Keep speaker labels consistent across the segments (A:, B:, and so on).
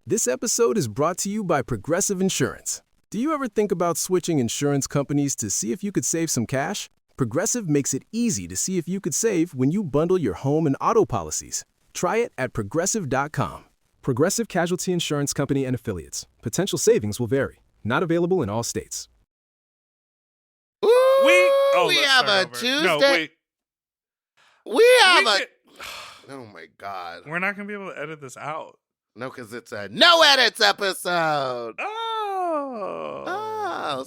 A: This episode is brought to you by Progressive Insurance. Do you ever think about switching insurance companies to see if you could save some cash? Progressive makes it easy to see if you could save when you bundle your home and auto policies. Try it at progressive.com. Progressive Casualty Insurance Company and Affiliates. Potential savings will vary. Not available in all states.
B: Ooh,
C: we have a Tuesday.
B: No, wait.
C: We have Oh my God.
B: We're not going to be able to edit this out.
C: No, because it's a no edits episode.
B: Oh.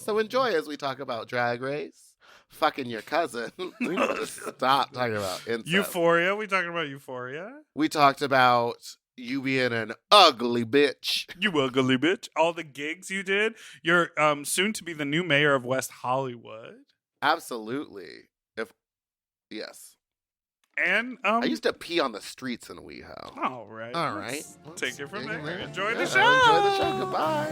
C: So enjoy as we talk about Drag Race, fucking your cousin. We need to stop talking about incest.
B: Euphoria. We talking about Euphoria?
C: We talked about you being an ugly bitch.
B: You ugly bitch. All the gigs you did. You're soon to be the new mayor of West Hollywood.
C: Absolutely. Yes.
B: And
C: I used to pee on the streets in WeHo.
B: All right.
C: Let's
B: take it from there. Enjoy
C: the
B: the show.
C: Enjoy the show. Goodbye.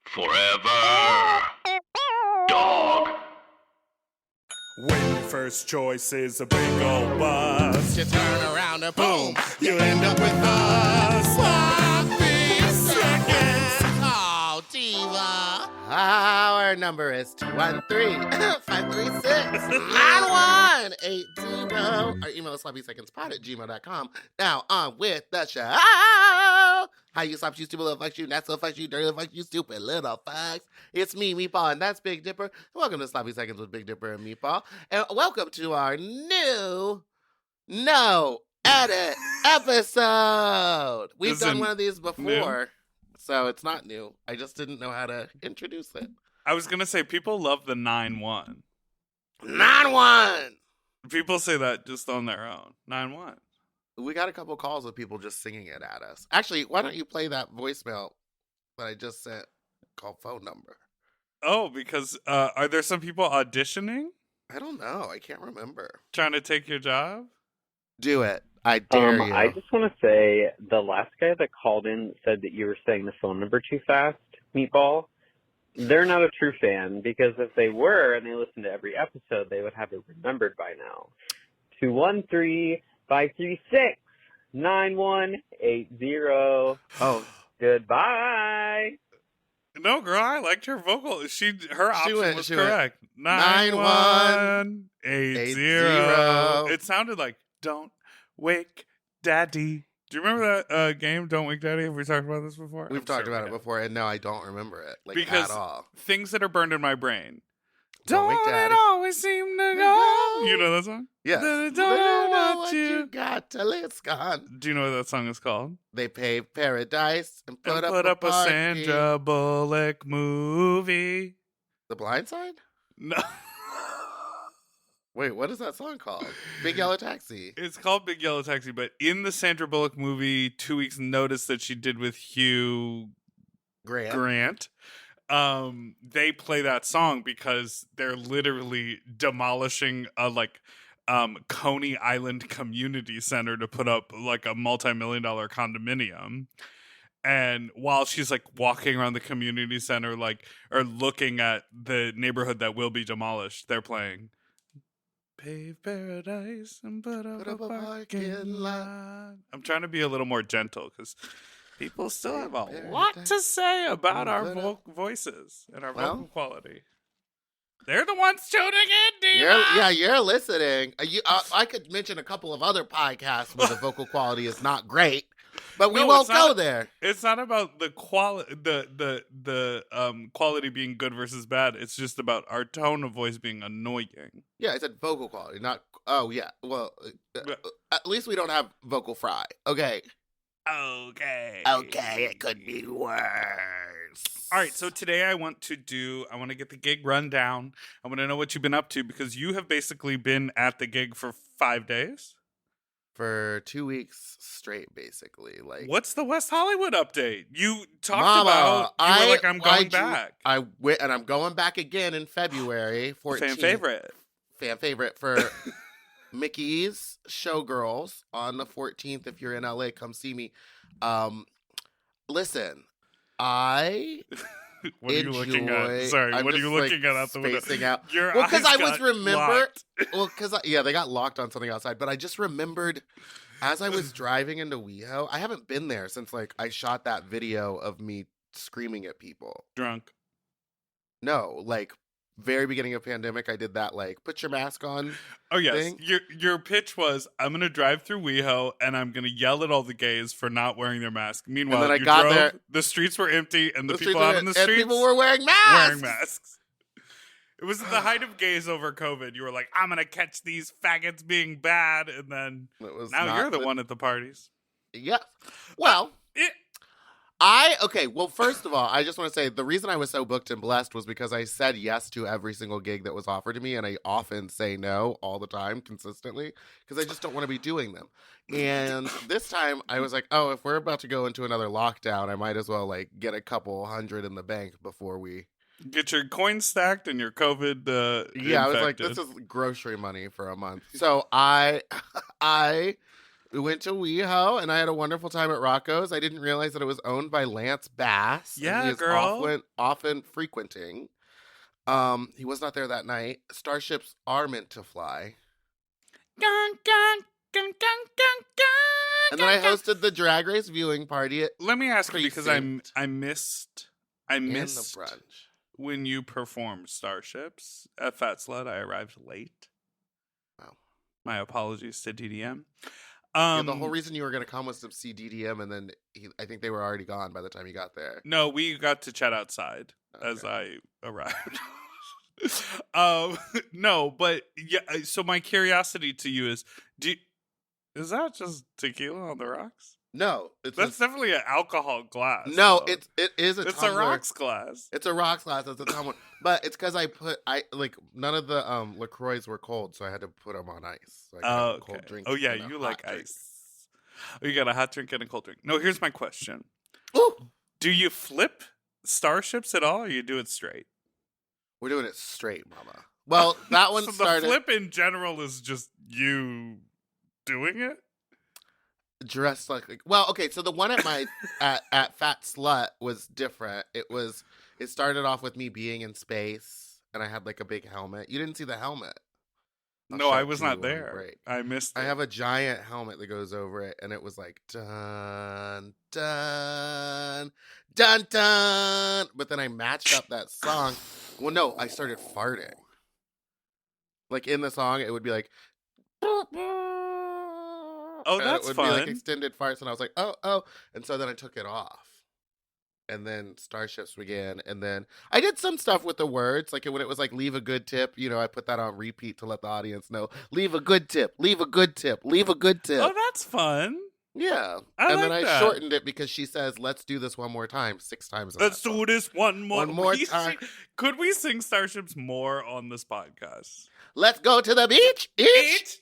D: Forever. Dog.
B: When your first choice is a big old bus,
C: You turn around and boom,
B: you end up with us. Sloppy seconds.
C: Oh, diva. Our number is 213-536-9180. Our email is sloppysecondspot@gmail.com. Now on with the show. How you sloppy, you stupid little fucks, you not so fucks, you dirty little fucks, you stupid little fucks. It's me, Meatball, and that's Big Dipper. Welcome to Sloppy Seconds with Big Dipper and Meatball. And welcome to our new No Edit episode. We've
B: Is
C: done
B: it
C: one of these before.
B: new?
C: So it's not new. I just didn't know how to introduce it.
B: I was going to say, people love the 9-1.
C: 9-1!
B: People say that just on their own. 9-1.
C: We got a couple calls of people just singing it at us. Actually, why don't you play that voicemail that I just sent called phone number?
B: Oh, because are there some people auditioning?
C: I don't know. I can't remember.
B: Trying to take your job?
C: Do it. I dare you.
E: I just want to say the last guy that called in said that you were saying the phone number too fast, Meatball. They're not a true fan, because if they were and they listened to every episode, they would have it remembered by now. 213-536-9180.
C: Oh,
E: Goodbye.
B: No, girl, I liked her vocal. Her option was
C: she went,
B: correct. 9180. It sounded like Don't Wake Daddy. Do you remember that game, Don't Wake Daddy? Have we talked about this before?
C: We've talked about it before, and no, I don't remember it
B: because
C: at all.
B: Things that are burned in my brain.
C: Don't Wake Daddy.
B: It always seem to go. You know that song?
C: Yes.
B: Don't
C: know
B: what
C: you got till it's gone.
B: Do you know what that song is called?
C: They paved paradise and put up
B: a
C: party.
B: Sandra Bullock movie.
C: The Blind Side?
B: No.
C: Wait, what is that song called? Big Yellow Taxi.
B: It's called Big Yellow Taxi, but in the Sandra Bullock movie, 2 Weeks Notice that she did with Hugh Grant, they play that song because they're literally demolishing a Coney Island community center to put up like a multi-million-dollar condominium. And while she's walking around the community center, or looking at the neighborhood that will be demolished, they're playing Pave Paradise and put up a parking lot. I'm trying to be a little more gentle because people still have a lot to say about our voices and our vocal quality. They're the ones tuning in, Diva.
C: You're listening. I could mention a couple of other podcasts where the vocal quality is not great, but we won't go there.
B: It's not about the quality, the quality being good versus bad. It's just about our tone of voice being annoying.
C: Yeah, I said vocal quality, not. Oh yeah, well, at least we don't have vocal fry. Okay.
B: Okay,
C: it could be worse.
B: All right, so today I want to get the gig rundown. I want to know what you've been up to because you have basically been at the gig for 5 days.
C: For 2 weeks straight, basically.
B: What's the West Hollywood update? You talked about. You were I'm going back.
C: I went, and I'm going back again in February 14th. Fan favorite for Mickey's Showgirls on the 14th. If you're in LA, come see me. Listen, I
B: What are you looking at?
C: enjoy.
B: Sorry,
C: I'm
B: what are
C: just,
B: you
C: like,
B: looking at out the window?
C: spacing out.
B: Your
C: Well, because
B: eyes
C: I was
B: got
C: remembered.
B: locked.
C: Well, because they got locked on something outside. But I just remembered as I was driving into WeHo. I haven't been there since like I shot that video of me screaming at people.
B: Drunk.
C: No, like very beginning of pandemic, I did that like put your mask on.
B: Oh yes,
C: thing.
B: your pitch was I'm gonna drive through WeHo and I'm gonna yell at all the gays for not wearing their mask. Meanwhile,
C: then I
B: you
C: got
B: drove,
C: there-
B: the streets were empty and the
C: streets
B: people out
C: were-
B: in the
C: and
B: streets
C: people were wearing masks.
B: wearing masks. It was at the height of gays over COVID. You were like, I'm gonna catch these faggots being bad, and then
C: It was
B: now
C: not
B: you're the one at the parties.
C: Yeah. Well,
B: It,
C: well, first of all, I just want to say the reason I was so booked and blessed was because I said yes to every single gig that was offered to me, and I often say no all the time, consistently, because I just don't want to be doing them. And this time, I was like, oh, if we're about to go into another lockdown, I might as well like get a couple hundred in the bank before we.
B: get your coins stacked and your COVID.
C: Yeah, I was like,
B: infected.
C: this is grocery money for a month. So I went to WeHo and I had a wonderful time at Rocco's. I didn't realize that it was owned by Lance Bass. and
B: Yeah,
C: he is
B: girl.
C: often frequenting. He was not there that night. Starships are meant to fly.
B: Gun, gun, gun, gun, gun, gun,
C: And then I
B: gun, gun.
C: hosted the drag race viewing party at
B: Let me ask you because
C: Precinct.
B: I missed
C: in the brunch.
B: when you performed Starships at Fat Slut. I arrived late.
C: Wow.
B: My apologies to DDM.
C: Yeah, the whole reason you were going to come was to see DDM, and then I think they were already gone by the time you got there.
B: No, we got to chat outside as
C: Okay.
B: I arrived. No, but yeah. So my curiosity to you is, is that just tequila on the rocks?
C: No,
B: That's definitely an alcohol glass.
C: no,
B: though.
C: it is a
B: it's a
C: tumbler.
B: rocks glass.
C: It's a rocks glass. It's a tumbler. But it's because none of the LaCroix were cold, so I had to put them on ice. So I could have a
B: Okay.
C: cold drink.
B: Oh yeah,
C: and a
B: you
C: hot
B: like
C: drink.
B: ice. Oh, you got a hot drink and a cold drink. No, here's my question:
C: Ooh,
B: do you flip Starships at all, or you do it straight?
C: we're doing it straight, mama. Well, that one
B: So
C: started
B: the flip in general is just you doing it.
C: dressed like. Well, okay, so the one at my at Fat Slut was different. It started off with me being in space, and I had like a big helmet. You didn't see the helmet. I'll
B: No,
C: show
B: I
C: it
B: was
C: to you
B: not
C: on the
B: there.
C: break.
B: I missed it.
C: I have a giant helmet that goes over it, and it was like dun dun dun dun. But then I matched up that song. Well, no, I started farting. Like in the song, it would be like,
B: Oh,
C: and
B: that's
C: it would be like
B: fun.
C: extended farts, and I was like, oh, and so then I took it off. And then Starships began, and then I did some stuff with the words, like when it was like "leave a good tip," I put that on repeat to let the audience know, "Leave a good tip, leave a good tip, leave a good tip."
B: Oh, that's fun.
C: Yeah,
B: I
C: and then
B: like
C: I
B: that.
C: shortened it because she says, "Let's do this one more time," 6 times. in
B: Let's
C: that
B: do
C: song.
B: this one more
C: One more time.
B: Could we sing Starships more on this podcast?
C: Let's go to the beach. Each.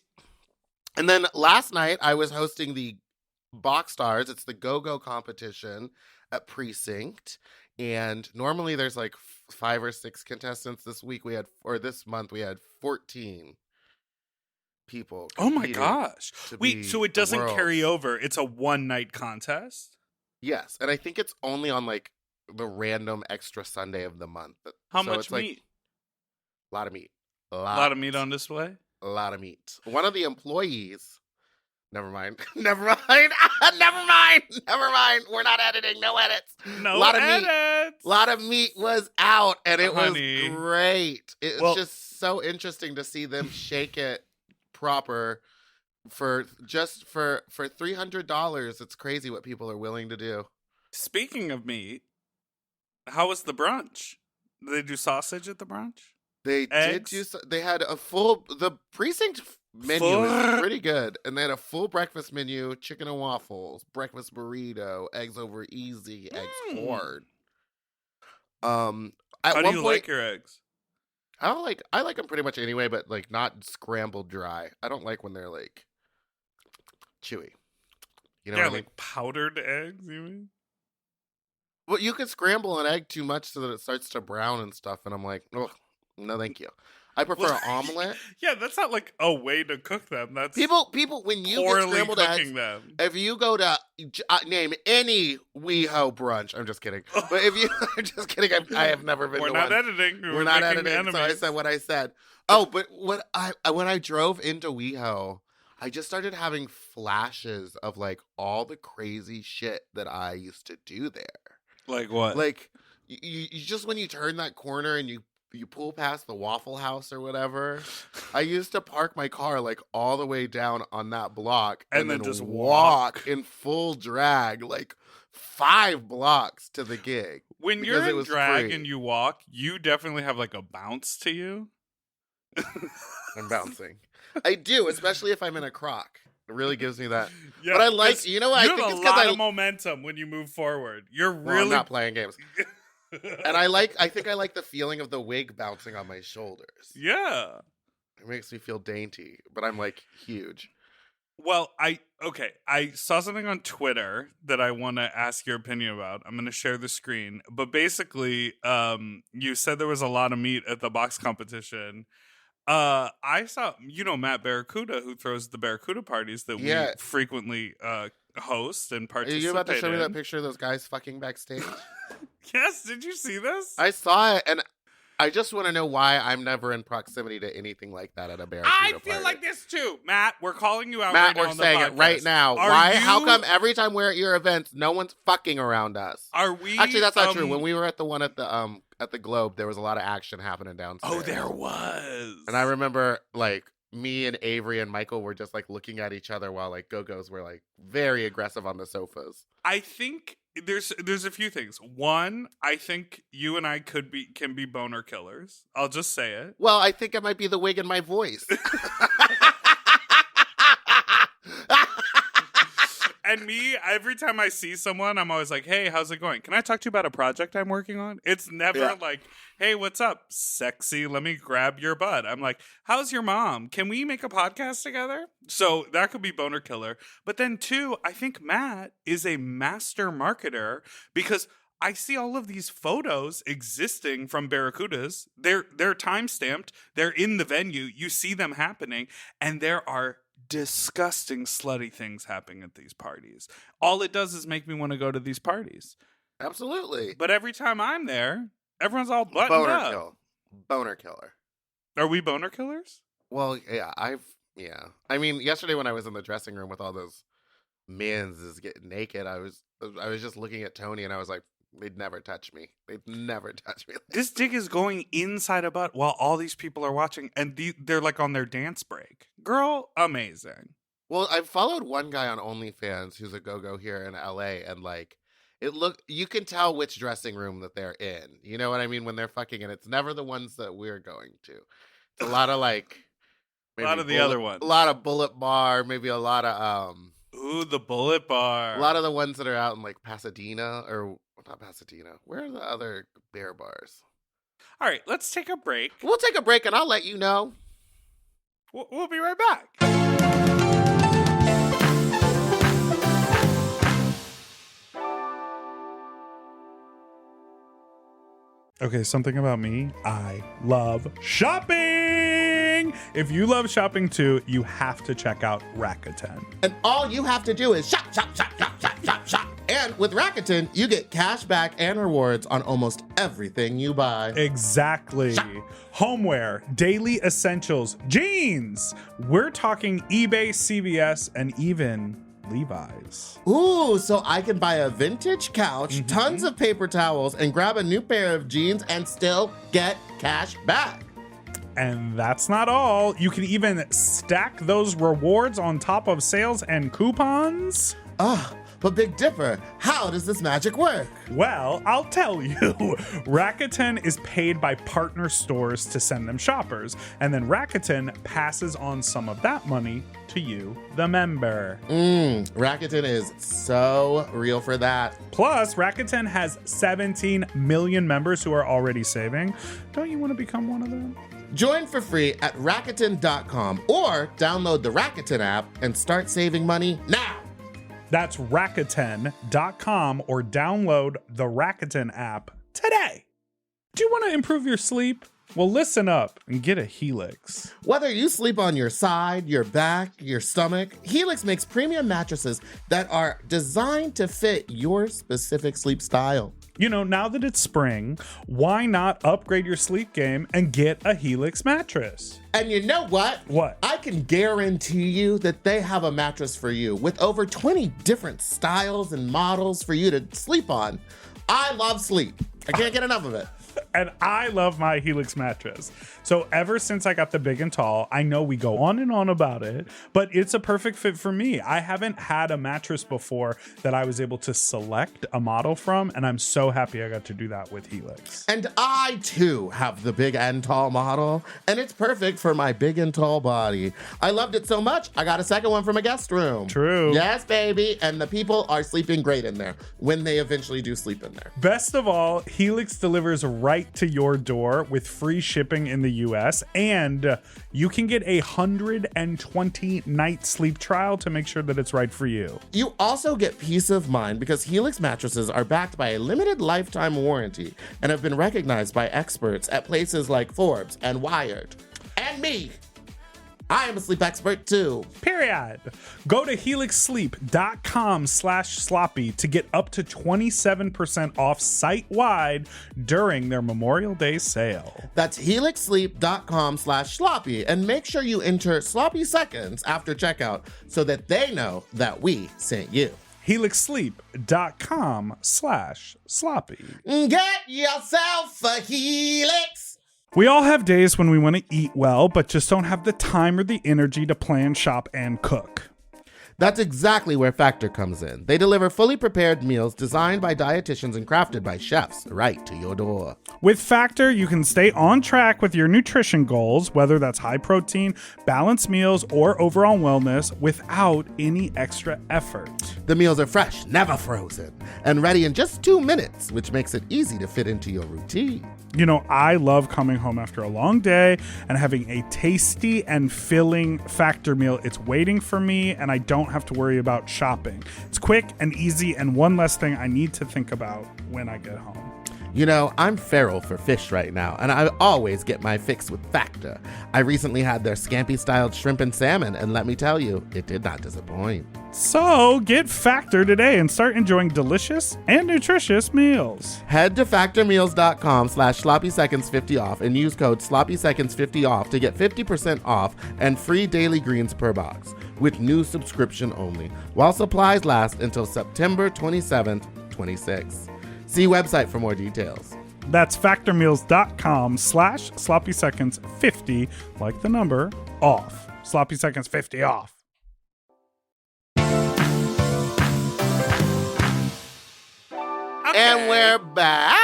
C: And then last night I was hosting the Box Stars. It's the go-go competition at Precinct. And normally there's like 5 or 6 contestants. This month we had 14 people.
B: Oh my
C: competing
B: gosh.
C: to
B: Wait,
C: be
B: so it
C: the
B: doesn't carry
C: world's-
B: over. It's a one-night contest?
C: Yes, and I think it's only on like the random extra Sunday of the month.
B: How
C: So
B: much
C: it's, like,
B: meat?
C: A lot of meat.
B: A lot of meat on display?
C: A lot of meat. One of the employees. Never mind. Never mind. Never mind. Never mind. We're not editing. No edits.
B: No
C: Lot of meat.
B: edits.
C: A lot of meat was out, and it
B: Honey.
C: was great. It was
B: Well-
C: just so interesting to see them shake it proper for $300. It's crazy what people are willing to do.
B: Speaking of meat, how was the brunch? Did they do sausage at the brunch?
C: They
B: Eggs?
C: did do. They had the precinct menu is pretty good, and they had a full breakfast menu: chicken and waffles, breakfast burrito, eggs over easy, eggs hard. At
B: How
C: one
B: do you
C: point,
B: like your eggs?
C: I like them pretty much anyway, but like not scrambled dry. I don't like when they're like chewy. You know
B: Yeah,
C: what I mean?
B: like powdered eggs, you mean?
C: Well, you could scramble an egg too much so that it starts to brown and stuff, and I'm like, oh, no, thank you. I prefer omelet.
B: Yeah, that's not like a way to cook them. That's
C: People, when you get
B: poorly
C: scrambled
B: cooking
C: eggs,
B: them.
C: if you go to name any WeHo brunch, I'm just kidding. But if you, I'm just kidding. I have never been
B: We're
C: to
B: not
C: one.
B: editing.
C: We're not
B: making
C: editing.
B: enemies.
C: So I said what I said. Oh, but when I drove into WeHo, I just started having flashes of like all the crazy shit that I used to do there.
B: Like what?
C: Like you just when you turn that corner and you pull past the Waffle House or whatever. I used to park my car like all the way down on that block
B: And
C: then
B: then just
C: walk in full drag like 5 blocks to the gig.
B: When
C: because
B: you're
C: it
B: in
C: was
B: drag
C: free.
B: and you walk, you definitely have like a bounce to you.
C: I'm bouncing. I do, especially if I'm in a croc. It really gives me that.
B: Yeah,
C: But I like,
B: 'cause
C: you know what? I
B: you
C: think
B: have
C: it's
B: a
C: because
B: lot of momentum when you move forward. You're
C: well,
B: really
C: I'm not playing games. And I think I like the feeling of the wig bouncing on my shoulders.
B: yeah.
C: It makes me feel dainty, but I'm like huge.
B: Well, I saw something on Twitter that I want to ask your opinion about. I'm going to share the screen. But basically, you said there was a lot of meat at the box competition. I saw, Matt Barracuda, who throws the Barracuda parties that we frequently host and
C: Are
B: participate
C: you about to show me
B: in.
C: that picture of those guys fucking backstage?
B: Yes, did you see this?
C: I saw it, and I just want to know why I'm never in proximity to anything like that at a Barracuda
B: I feel
C: party.
B: like this too. Matt, we're calling you out
C: Matt,
B: right now
C: we're
B: on the
C: saying it right
B: podcast.
C: now.
B: Are
C: Why? How
B: you-
C: come every time we're at your events, no one's fucking around us?
B: Are we...
C: Actually, that's not true. When we were at the one at the Globe, there was a lot of action happening downstairs.
B: Oh, there was.
C: And I remember, like, me and Avery and Michael were just, like, looking at each other while, like, Go-Go's were, like, very aggressive on the sofas.
B: I think there's a few things. One, I think you and I can be boner killers. I'll just say it.
C: Well, I think it might be the wig in my voice.
B: And me, every time I see someone, I'm always like, hey, how's it going? Can I talk to you about a project I'm working on? It's never like, hey, what's up, sexy? Let me grab your butt. I'm like, how's your mom? Can we make a podcast together? So that could be boner killer. But then two, I think Matt is a master marketer because I see all of these photos existing from Barracudas. They're time-stamped. They're in the venue. You see them happening. And there are disgusting, slutty things happening at these parties. All it does is make me want to go to these parties.
C: Absolutely.
B: But every time I'm there, everyone's all buttoned
C: Boner
B: up.
C: kill. Boner killer.
B: Are we boner killers?
C: Well, yeah, I mean, yesterday when I was in the dressing room with all those men's is getting naked, I was just looking at Tony and I was like, they'd never touch me. They'd never touch me.
B: This dick is going inside a butt while all these people are watching, and they're like on their dance break. Girl, amazing.
C: Well, I followed one guy on OnlyFans who's a go-go here in LA, and like, you can tell which dressing room that they're in. You know what I mean? When they're fucking, and it's never the ones that we're going to. It's a lot of like,
B: A lot of the other ones.
C: A lot of Bullet Bar, maybe a lot of
B: Ooh, the Bullet Bar.
C: a lot of the ones that are out in like Pasadena or not Pasadena. Where are the other bear bars?
B: All right, let's take a break.
C: We'll take a break and I'll let you know.
B: We'll be right back. Okay, something about me. I love shopping. If you love shopping too, you have to check out Rakuten.
C: And all you have to do is shop, shop, shop, shop, shop, shop, shop. And with Rakuten, you get cash back and rewards on almost everything you buy.
B: Exactly.
C: Shop.
B: Homeware, daily essentials, jeans. We're talking eBay, CVS, and even Levi's.
C: Ooh, so I can buy a vintage couch, tons of paper towels, and grab a new pair of jeans and still get cash back.
B: And that's not all. You can even stack those rewards on top of sales and coupons.
C: But Big Dipper, how does this magic work?
B: Well, I'll tell you. Rakuten is paid by partner stores to send them shoppers, and then Rakuten passes on some of that money to you, the member.
C: Rakuten is so real for that.
B: Plus, Rakuten has 17 million members who are already saving. Don't you want to become one of them?
C: Join for free at Rakuten.com or download the Rakuten app and start saving money now.
B: That's Rakuten.com or download the Rakuten app today. Do you want to improve your sleep? Well, listen up and get a Helix.
C: Whether you sleep on your side, your back, your stomach, Helix makes premium mattresses that are designed to fit your specific sleep style.
B: You know, now that it's spring, why not upgrade your sleep game and get a Helix mattress?
C: And you know what?
B: What?
C: I can guarantee you that they have a mattress for you with over 20 different styles and models for you to sleep on. I love sleep. I can't get enough of it.
B: And I love my Helix mattress. So ever since I got the big and tall, I know we go on and on about it, but it's a perfect fit for me. I haven't had a mattress before that I was able to select a model from, and I'm so happy I got to do that with Helix.
C: And I, too, have the big and tall model, and it's perfect for my big and tall body. I loved it so much, I got a second one from a guest room.
B: True.
C: Yes, baby. And the people are sleeping great in there when they eventually do sleep in there.
B: Best of all, Helix delivers right to your door with free shipping in the US, and you can get 120-night sleep trial to make sure that it's right for you.
C: You also get peace of mind because Helix mattresses are backed by a limited lifetime warranty and have been recognized by experts at places like Forbes and Wired. And me. I am a sleep expert too.
B: Period. Go to helixsleep.com/sloppy to get up to 27% off site-wide during their Memorial Day sale.
C: That's helixsleep.com/sloppy, and make sure you enter sloppy seconds after checkout so that they know that we sent you.
B: helixsleep.com/sloppy.
C: Get yourself a Helix.
B: We all have days when we want to eat well, but just don't have the time or the energy to plan, shop, and cook.
C: That's exactly where Factor comes in. They deliver fully prepared meals designed by dietitians and crafted by chefs right to your door.
B: With Factor, you can stay on track with your nutrition goals, whether that's high protein, balanced meals, or overall wellness, without any extra effort.
C: The meals are fresh, never frozen, and ready in just 2 minutes, which makes it easy to fit into your routine.
B: You know, I love coming home after a long day and having a tasty and filling Factor meal. It's waiting for me, and I don't have to worry about shopping. It's quick and easy, and one less thing I need to think about when I get home.
C: You know, I'm feral for fish right now, and I always get my fix with Factor. I recently had their scampi-styled shrimp and salmon, and let me tell you, it did not disappoint.
B: So get Factor today and start enjoying delicious and nutritious meals.
C: Head to factormeals.com/sloppyseconds50 off and use code sloppyseconds50 off to get 50% off and free daily greens per box with new subscription only, while supplies last until September 27th, 26. See website for more details.
B: That's factormeals.com/sloppyseconds50, like the number, off. Sloppy Seconds 50 off.
C: And we're back.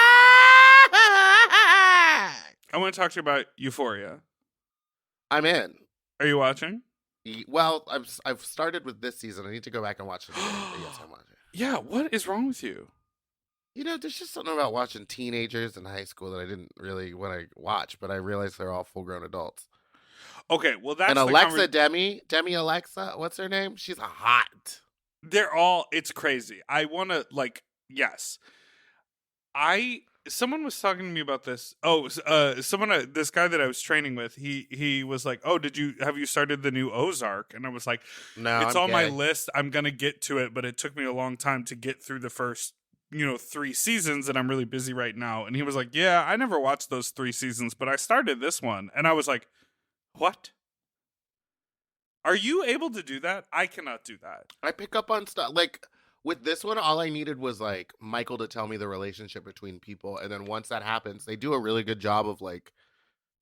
B: I want to talk to you about Euphoria.
C: I'm in.
B: Are you watching?
C: Well, I've started with this season. I need to go back and watch it again. But yes, I'm watching.
B: Yeah, what is wrong with you?
C: You know, there's just something about watching teenagers in high school that I didn't really want to watch, but I realized they're all full-grown adults.
B: Okay, well, that's
C: and Alexa, Demi Alexa, what's her name? She's hot.
B: They're all, it's crazy. I want to, yes. Someone was talking to me about this. This guy that I was training with, he was like, "Oh, have you started the new Ozark?" And I was like,
C: "No,
B: it's on my list. I'm going to get to it, but it took me a long time to get through the first 3 seasons, and I'm really busy right now." And he was like, "Yeah, I never watched those 3 seasons, but I started this one." And I was like, "What? Are you able to do that? I cannot do that."
C: I pick up on stuff. With this one, all I needed was, Michael to tell me the relationship between people. And then once that happens, they do a really good job of,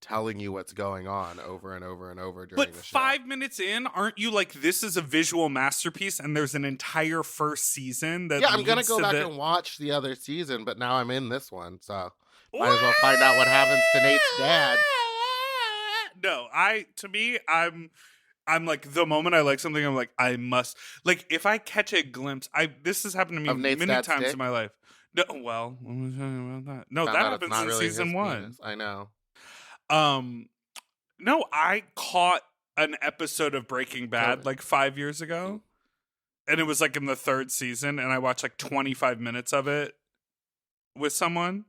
C: telling you what's going on over and over and over during the show.
B: But 5 minutes in, aren't you like, this is a visual masterpiece and there's an entire first season that
C: I'm going to go back and watch the other season, but now I'm in this one, so might as well find out what happens to Nate's dad.
B: No, I'm like, the moment I like something, I'm like, I must, if I catch a glimpse, this has happened to me many times in my life. No, well, what am I talking about that? No, that happens in season 1.
C: Penis. I know.
B: No, I caught an episode of Breaking Bad 5 years ago, and it was in the 3rd season, and I watched 25 minutes of it with someone.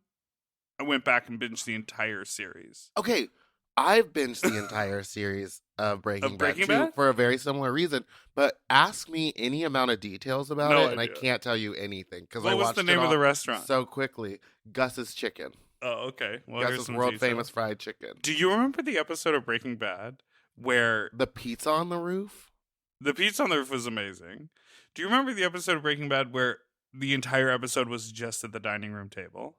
B: I went back and binged the entire series.
C: Okay, I've binged the entire series of Breaking Bad, too, for a very similar reason. But ask me any amount of details about it, and I can't tell you anything because I watched
B: What was the name of the restaurant?
C: So quickly. Gus's Chicken.
B: Oh, okay. Well,
C: Gus's world famous fried chicken.
B: Do you remember the episode of Breaking Bad where
C: the pizza on the roof?
B: The pizza on the roof was amazing. Do you remember the episode of Breaking Bad where the entire episode was just at the dining room table?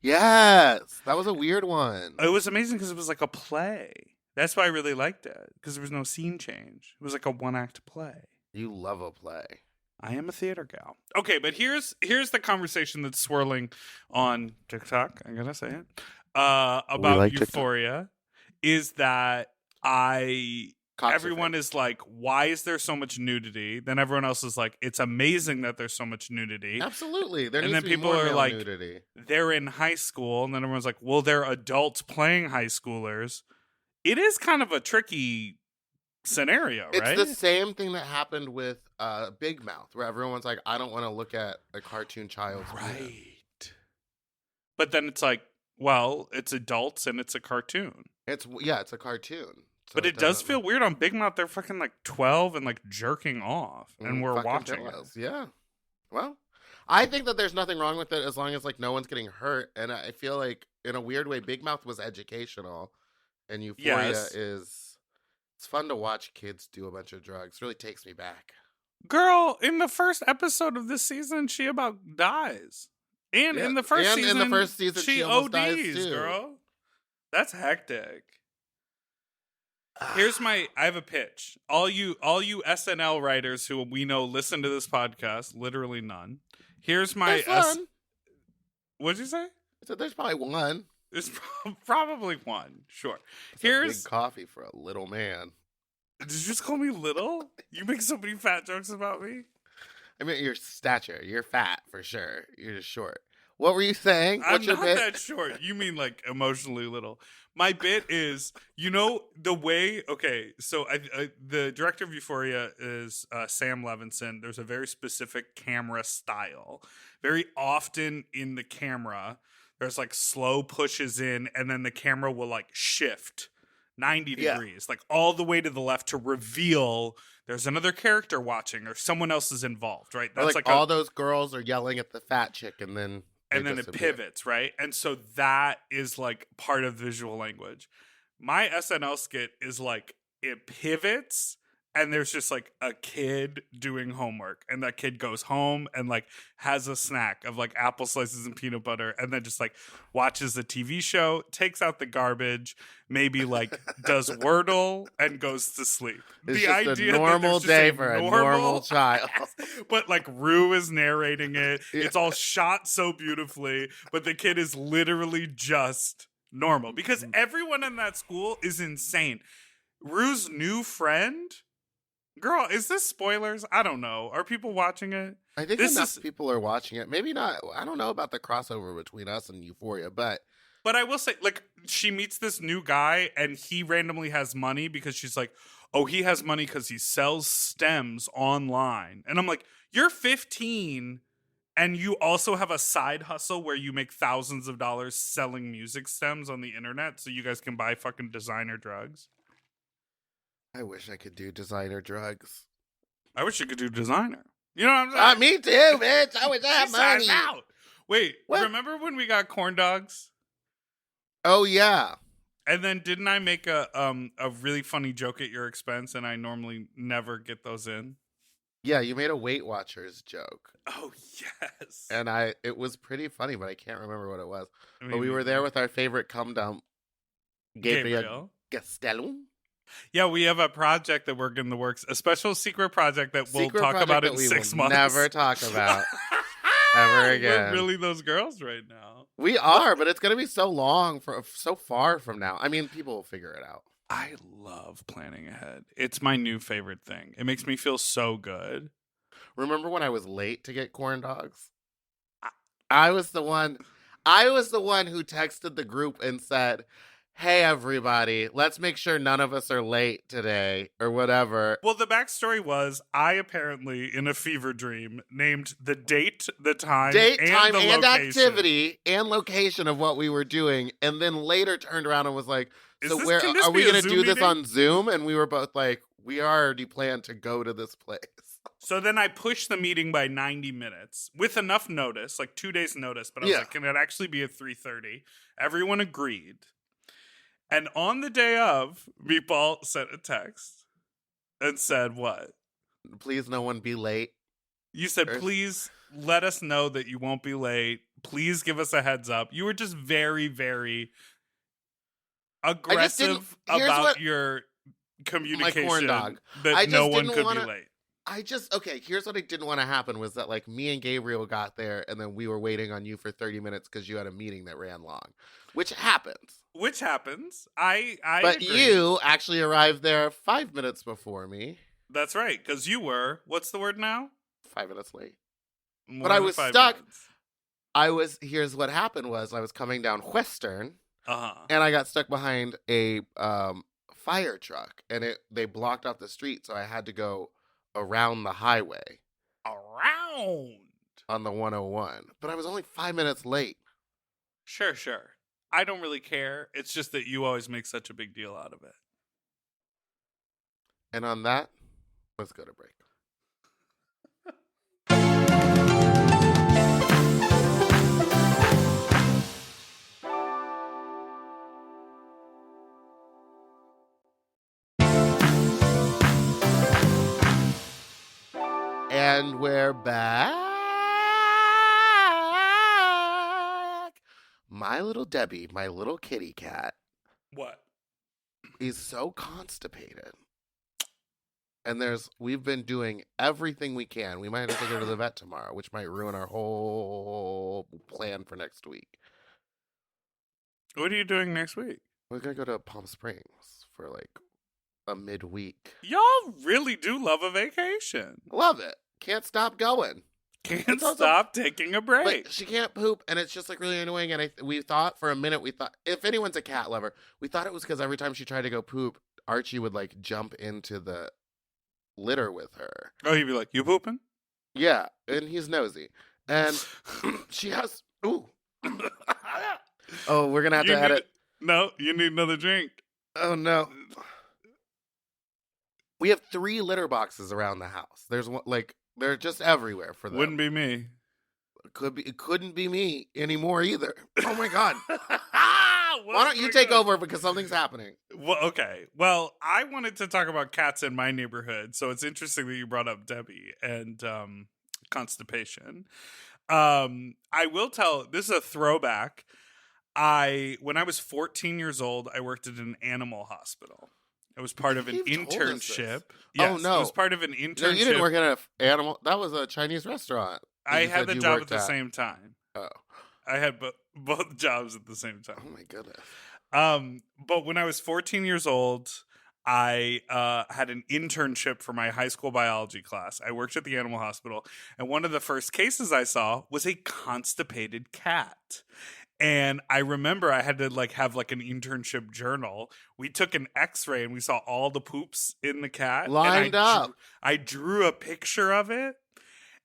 C: Yes, that was a weird one.
B: It was amazing because it was like a play. That's why I really liked it, because there was no scene change. It was like a one-act play.
C: You love a play.
B: I am a theater gal. Okay, but here's the conversation that's swirling on TikTok. I'm gonna say it about Euphoria. TikTok. Is that everyone is like, why is there so much nudity? Then everyone else is like, it's amazing that there's so much nudity.
C: Absolutely. There
B: and
C: needs
B: then
C: to be
B: people
C: more
B: are like,
C: nudity.
B: They're in high school. And then everyone's like, well, they're adults playing high schoolers. It is kind of a tricky scenario, right?
C: It's the same thing that happened with Big Mouth, where everyone's like, I don't want to look at a cartoon child's
B: right. But then it's like, well, it's adults and it's a cartoon.
C: It's a cartoon. So
B: but it does feel weird on Big Mouth. They're fucking like 12 and like jerking off, and we're watching it.
C: Yeah. Well, I think that there's nothing wrong with it as long as like no one's getting hurt. And I feel like in a weird way, Big Mouth was educational, and Euphoria is. It's fun to watch kids do a bunch of drugs. It really takes me back.
B: Girl, in the first episode of this season, she about dies. And in the first season, she ODs, girl. That's hectic. I have a pitch. All you SNL writers who we know listen to this podcast, literally none. Here's my What'd you say?
C: I said there's probably one.
B: There's probably one. Sure.
C: Here's a big coffee for a little man.
B: Did you just call me little? You make so many fat jokes about me.
C: I mean, your stature. You're fat for sure. You're just short. What were you saying? What's
B: I'm not that short. You mean like emotionally little. My bit is, the way, okay, so the director of Euphoria is Sam Levinson. There's a very specific camera style. Very often in the camera, there's like slow pushes in, and then the camera will like shift 90 degrees, like all the way to the left to reveal there's another character watching or someone else is involved, right?
C: That's like all those girls are yelling at the fat chick, and then
B: it pivots, right? And so that is like part of visual language. My SNL skit is like it pivots and there's just like a kid doing homework, and that kid goes home and like has a snack of like apple slices and peanut butter, and then just like watches a TV show, takes out the garbage, maybe like does Wordle and goes to sleep.
C: It's the idea a normal day for a normal child.
B: But like Rue is narrating it. It's all shot so beautifully, but the kid is literally just normal because everyone in that school is insane. Rue's new friend. Girl, is this spoilers? I don't know. Are people watching it?
C: I think enough people are watching it. Maybe not. I don't know about the crossover between us and Euphoria, but
B: I will say, like, she meets this new guy, and he randomly has money because she's like, oh, he has money because he sells stems online. And I'm like, you're 15, and you also have a side hustle where you make thousands of dollars selling music stems on the internet so you guys can buy fucking designer drugs.
C: I wish I could do designer drugs.
B: I wish you could do designer. You know what I'm saying?
C: Me too, bitch. I wish I had money.
B: Out. Wait, remember when we got corn dogs?
C: Oh, yeah.
B: And then didn't I make a really funny joke at your expense, and I normally never get those in?
C: Yeah, you made a Weight Watchers joke.
B: Oh, yes.
C: And it was pretty funny, but I can't remember what it was. But we were there with our favorite cum dump, Gabriel Gastelum.
B: Yeah, we have a project that we're in the works, a special secret project that we'll talk about in 6 months.
C: Never talk about ever again.
B: We're really those girls right now.
C: We are, but it's going to be so long, so far from now. I mean, people will figure it out.
B: I love planning ahead. It's my new favorite thing. It makes me feel so good.
C: Remember when I was late to get corn dogs? I was the one who texted the group and said, hey, everybody, let's make sure none of us are late today or whatever.
B: Well, the backstory was I apparently, in a fever dream, named the date, the time,
C: Date,
B: and
C: time,
B: the
C: and
B: location.
C: activity and location of what we were doing, and then later turned around and was like, so where
B: Can this
C: are we
B: be a
C: going to
B: Zoom
C: do this
B: meeting?
C: on Zoom? And we were both like, we already planned to go to this place.
B: So then I pushed the meeting by 90 minutes with enough notice, like 2 days notice, but I was
C: Yeah.
B: like, can it actually be at 3:30? Everyone agreed. And on the day of, Meatball sent a text and said what?
C: Please, no one be late.
B: You said,
C: Earth.
B: please let us know that you won't be late. Please give us a heads up. You were just very, very aggressive
C: here's
B: about
C: what-
B: your communication
C: corn dog.
B: that
C: I just
B: no one
C: didn't
B: could
C: wanna-
B: be late.
C: Okay, here's what I didn't want to happen was that like me and Gabriel got there and then we were waiting on you for 30 minutes because you had a meeting that ran long, which happens.
B: Which happens. I
C: But
B: agree.
C: you actually arrived there 5 minutes before me.
B: That's right, because you were, what's the word now?
C: 5 minutes late.
B: More
C: But I
B: than
C: was
B: 5
C: stuck.
B: minutes.
C: Here's what happened was I was coming down Western
B: Uh-huh.
C: and I got stuck behind a fire truck and they blocked off the street, so I had to go around the highway
B: Around.
C: on the 101. But I was only 5 minutes late.
B: Sure. I don't really care. It's just that you always make such a big deal out of it.
C: And on that, let's go to break. And we're back. My little Debbie, my little kitty cat,
B: What?
C: is so constipated. And we've been doing everything we can. We might have to take her to the vet tomorrow, which might ruin our whole plan for next week.
B: What are you doing next week?
C: We're going to go to Palm Springs for like a midweek.
B: Y'all really do love a vacation.
C: Love it. Can't stop going.
B: Can't
C: It's also-
B: stop taking a break.
C: But she can't poop, and it's just like really annoying. And we thought for a minute, if anyone's a cat lover, we thought it was because every time she tried to go poop, Archie would like jump into the litter with her.
B: Oh, you'd be like, you pooping?
C: Yeah, and he's nosy. And she has. Ooh. Oh, we're gonna have to edit.
B: No, you need another drink.
C: Oh no. We have 3 litter boxes around the house. There's one they're just everywhere for them.
B: Wouldn't be me.
C: It couldn't be me anymore either. Oh my god.
B: Why
C: Why don't you take over because something's happening?
B: Well, okay. Well, I wanted to talk about cats in my neighborhood, so it's interesting that you brought up Debbie and constipation. I will tell, this is a throwback. When I was 14 years old, I worked at an animal hospital. It was part of an
C: You've told us this.
B: internship.
C: Oh,
B: Yes,
C: no.
B: It was part of an internship.
C: No, you didn't work at an animal. That was a Chinese restaurant. that
B: I
C: you
B: had
C: said
B: the
C: you
B: job at
C: worked
B: the same time.
C: Oh.
B: I had both jobs at the same time.
C: Oh my goodness.
B: But when I was 14 years old, I had an internship for my high school biology class. I worked at the animal hospital, and one of the first cases I saw was a constipated cat. And I remember I had to have an internship journal. We took an X-ray and we saw all the poops in the cat.
C: Lined up.
B: I drew a picture of it,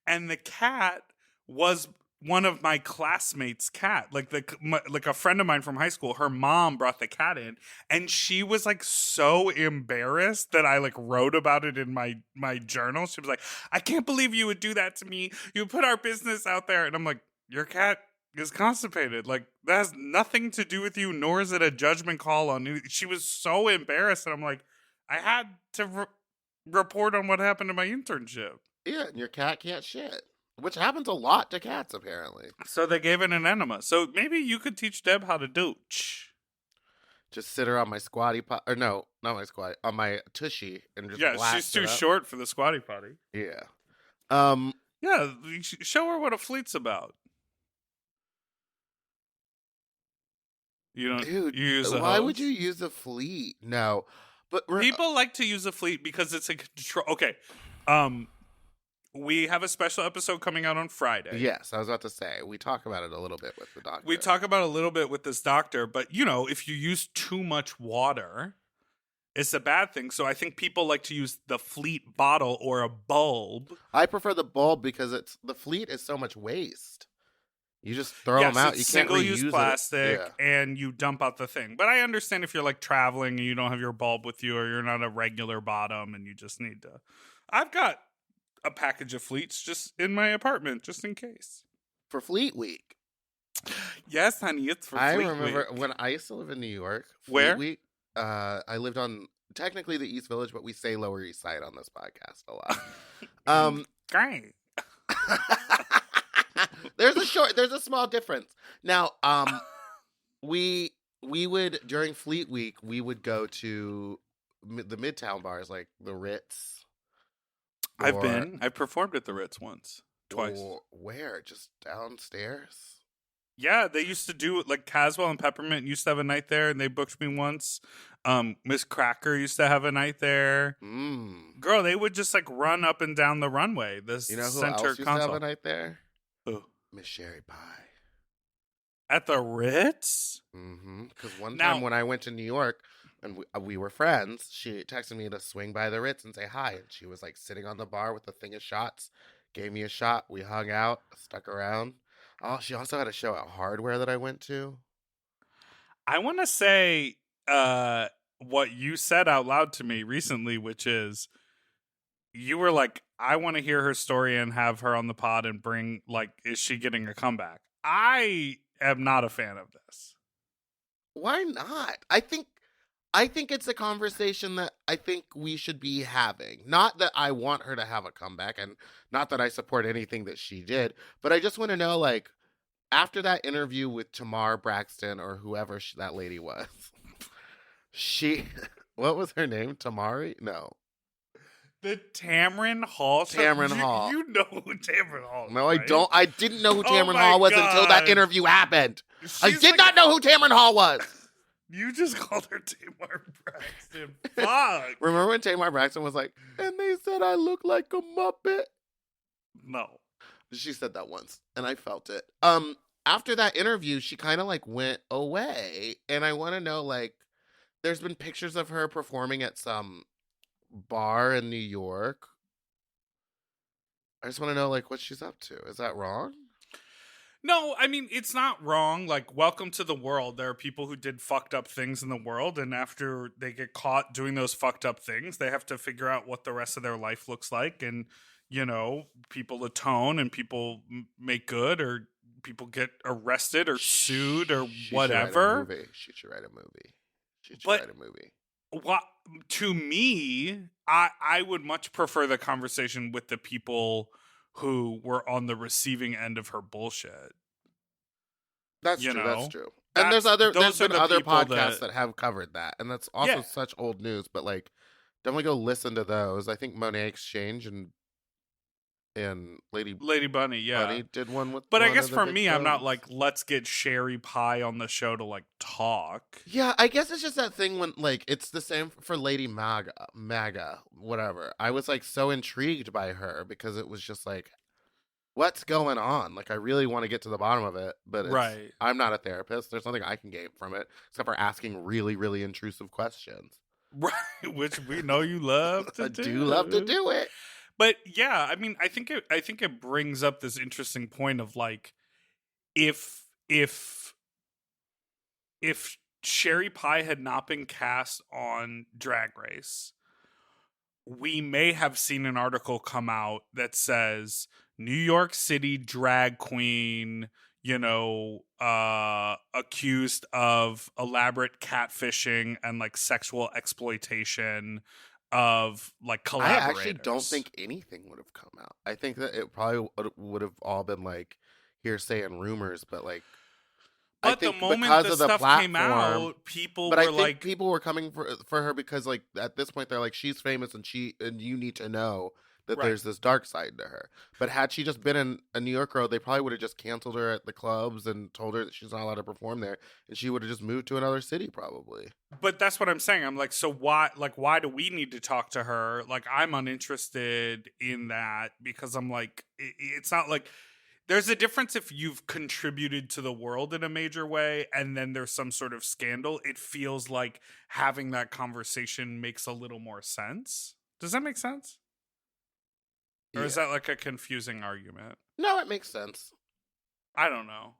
B: and the cat was one of my classmates' cat. Like a friend of mine from high school, her mom brought the cat in, and she was so embarrassed that I wrote about it in my journal. She was like, "I can't believe you would do that to me. You put our business out there." And I'm like, "Your cat is constipated. That has nothing to do with you, nor is it a judgment call on you." She was so embarrassed, and I'm like, I had to report on what happened in my internship.
C: Yeah, and your cat can't shit, which happens a lot to cats apparently.
B: So they gave it an enema. So maybe you could teach Deb how to douche.
C: Just sit her on my squatty pot, or no, not my squatty, on my tushy, and just
B: Yeah,
C: blast
B: she's too
C: it up.
B: short for the squatty potty.
C: Yeah.
B: Yeah, show her what a fleet's about. You don't.
C: Dude,
B: you use a
C: why
B: hose?
C: would you use a fleet? No, but
B: People like to use a fleet because it's a control. Okay, We have a special episode coming out on Friday.
C: Yes, I was about to say, we talk about it a little bit with the doctor.
B: We talk about it a little bit with this doctor, but, you know, if you use too much water, it's a bad thing. So I think people like to use the Fleet bottle or a bulb.
C: I prefer the bulb because the Fleet is so much waste. You just throw them out. You can't
B: single-use
C: reuse
B: plastic,
C: it.
B: and you dump out the thing. But I understand if you're, like, traveling and you don't have your bulb with you, or you're not a regular bottom and you just need to. I've got a package of Fleets just in my apartment, just in case.
C: For Fleet Week.
B: Yes, honey, it's for
C: I
B: Fleet
C: remember
B: Week.
C: when I used to live in New York.
B: Where?
C: Fleet Week, I lived on technically the East Village, but we say Lower East Side on this podcast a lot.
B: Great.
C: There's a small difference. Now, we would, during Fleet Week, we would go to the Midtown bars like the Ritz.
B: I've performed at the Ritz once, twice.
C: Or where? Just downstairs?
B: Yeah, they used to do it, like Caswell and Peppermint used to have a night there, and they booked me once. Miss Cracker used to have a night there. Girl, they would just like run up and down the runway. This
C: You know who
B: center
C: else used
B: console.
C: to have a night there?
B: Who?
C: Miss Sherry Pie.
B: At the Ritz?
C: Because one
B: Now-
C: time when I went to New York and we were friends, she texted me to swing by the Ritz and say hi. And she was like sitting on the bar with a thing of shots, gave me a shot. We hung out, stuck around. Oh, she also had a show at Hardware that I went to.
B: I want to say what you said out loud to me recently, which is you were like, I want to hear her story and have her on the pod and bring, like, is she getting a comeback? I am not a fan of this.
C: Why not? I think it's a conversation that I think we should be having. Not that I want her to have a comeback, and not that I support anything that she did, but I just want to know, like, after that interview with Tamar Braxton or whoever that lady was, what was her name? Tamari? No.
B: The Tamron Hall show?
C: Tamron Hall.
B: You know who Tamron Hall is,
C: No, I
B: right?
C: don't. I didn't know who
B: Oh
C: Tamron
B: my
C: Hall was until that
B: God.
C: interview happened. I
B: She's
C: did
B: like
C: not know who Tamron Hall was.
B: You just called her Tamar Braxton. Fuck.
C: Remember when Tamar Braxton was like, and they said I look like a Muppet?
B: No.
C: She said that once, and I felt it. After that interview, she kind of like went away, and I want to know, like, there's been pictures of her performing at some bar in New York. I just want to know, like, what she's up to. Is that wrong?
B: No, I mean, it's not wrong. Like, welcome to the world. There are people who did fucked up things in the world, and after they get caught doing those fucked up things, they have to figure out what the rest of their life looks like. And, you know, people atone and people make good, or people get arrested or sued or whatever.
C: She should write a movie. She should
B: But-
C: write a movie.
B: What, to me, I would much prefer the conversation with the people who were on the receiving end of her bullshit.
C: That's
B: You
C: true.
B: know,
C: That's true. And there's
B: those are
C: been
B: the
C: other
B: people
C: podcasts
B: that-
C: that have covered that, and that's also
B: Yeah.
C: such old news. But like, definitely go listen to those. I think Monet Exchange and Lady
B: Bunny, yeah.
C: Bunny did one with.
B: But I
C: one
B: guess
C: of the
B: for me, I'm not
C: victims.
B: like, let's get Sherry Pie on the show to like talk.
C: Yeah, I guess it's just that thing when like it's the same for Lady Maga, whatever. I was like so intrigued by her because it was just like, what's going on? Like I really want to get to the bottom of it, but
B: Right.
C: I'm not a therapist. There's nothing I can gain from it except for asking really, really intrusive questions.
B: Right, which we know you love to
C: I
B: do.
C: do love to do it.
B: But yeah, I mean, I think it brings up this interesting point of like, if Sherry Pie had not been cast on Drag Race, we may have seen an article come out that says New York City drag queen, you know, accused of elaborate catfishing and like sexual exploitation of like
C: I
B: collaborators.
C: actually don't think anything would have come out. I think that it probably would have all been like hearsay and rumors, but like. I
B: But the
C: think
B: moment
C: because
B: the
C: of the
B: stuff came
C: platform-
B: out, people
C: But
B: were
C: I think
B: like,
C: people were coming for her because like at this point they're like she's famous and you need to know that
B: Right.
C: there's this dark side to her. But had she just been in a New York girl, they probably would have just canceled her at the clubs and told her that she's not allowed to perform there, and she would have just moved to another city probably.
B: But that's what I'm saying. I'm like, so why do we need to talk to her? Like, I'm uninterested in that because I'm like, it's not like there's a difference if you've contributed to the world in a major way and then there's some sort of scandal. It feels like having that conversation makes a little more sense. Does that make sense? Or is that like a confusing argument?
C: No, it makes sense.
B: I don't know.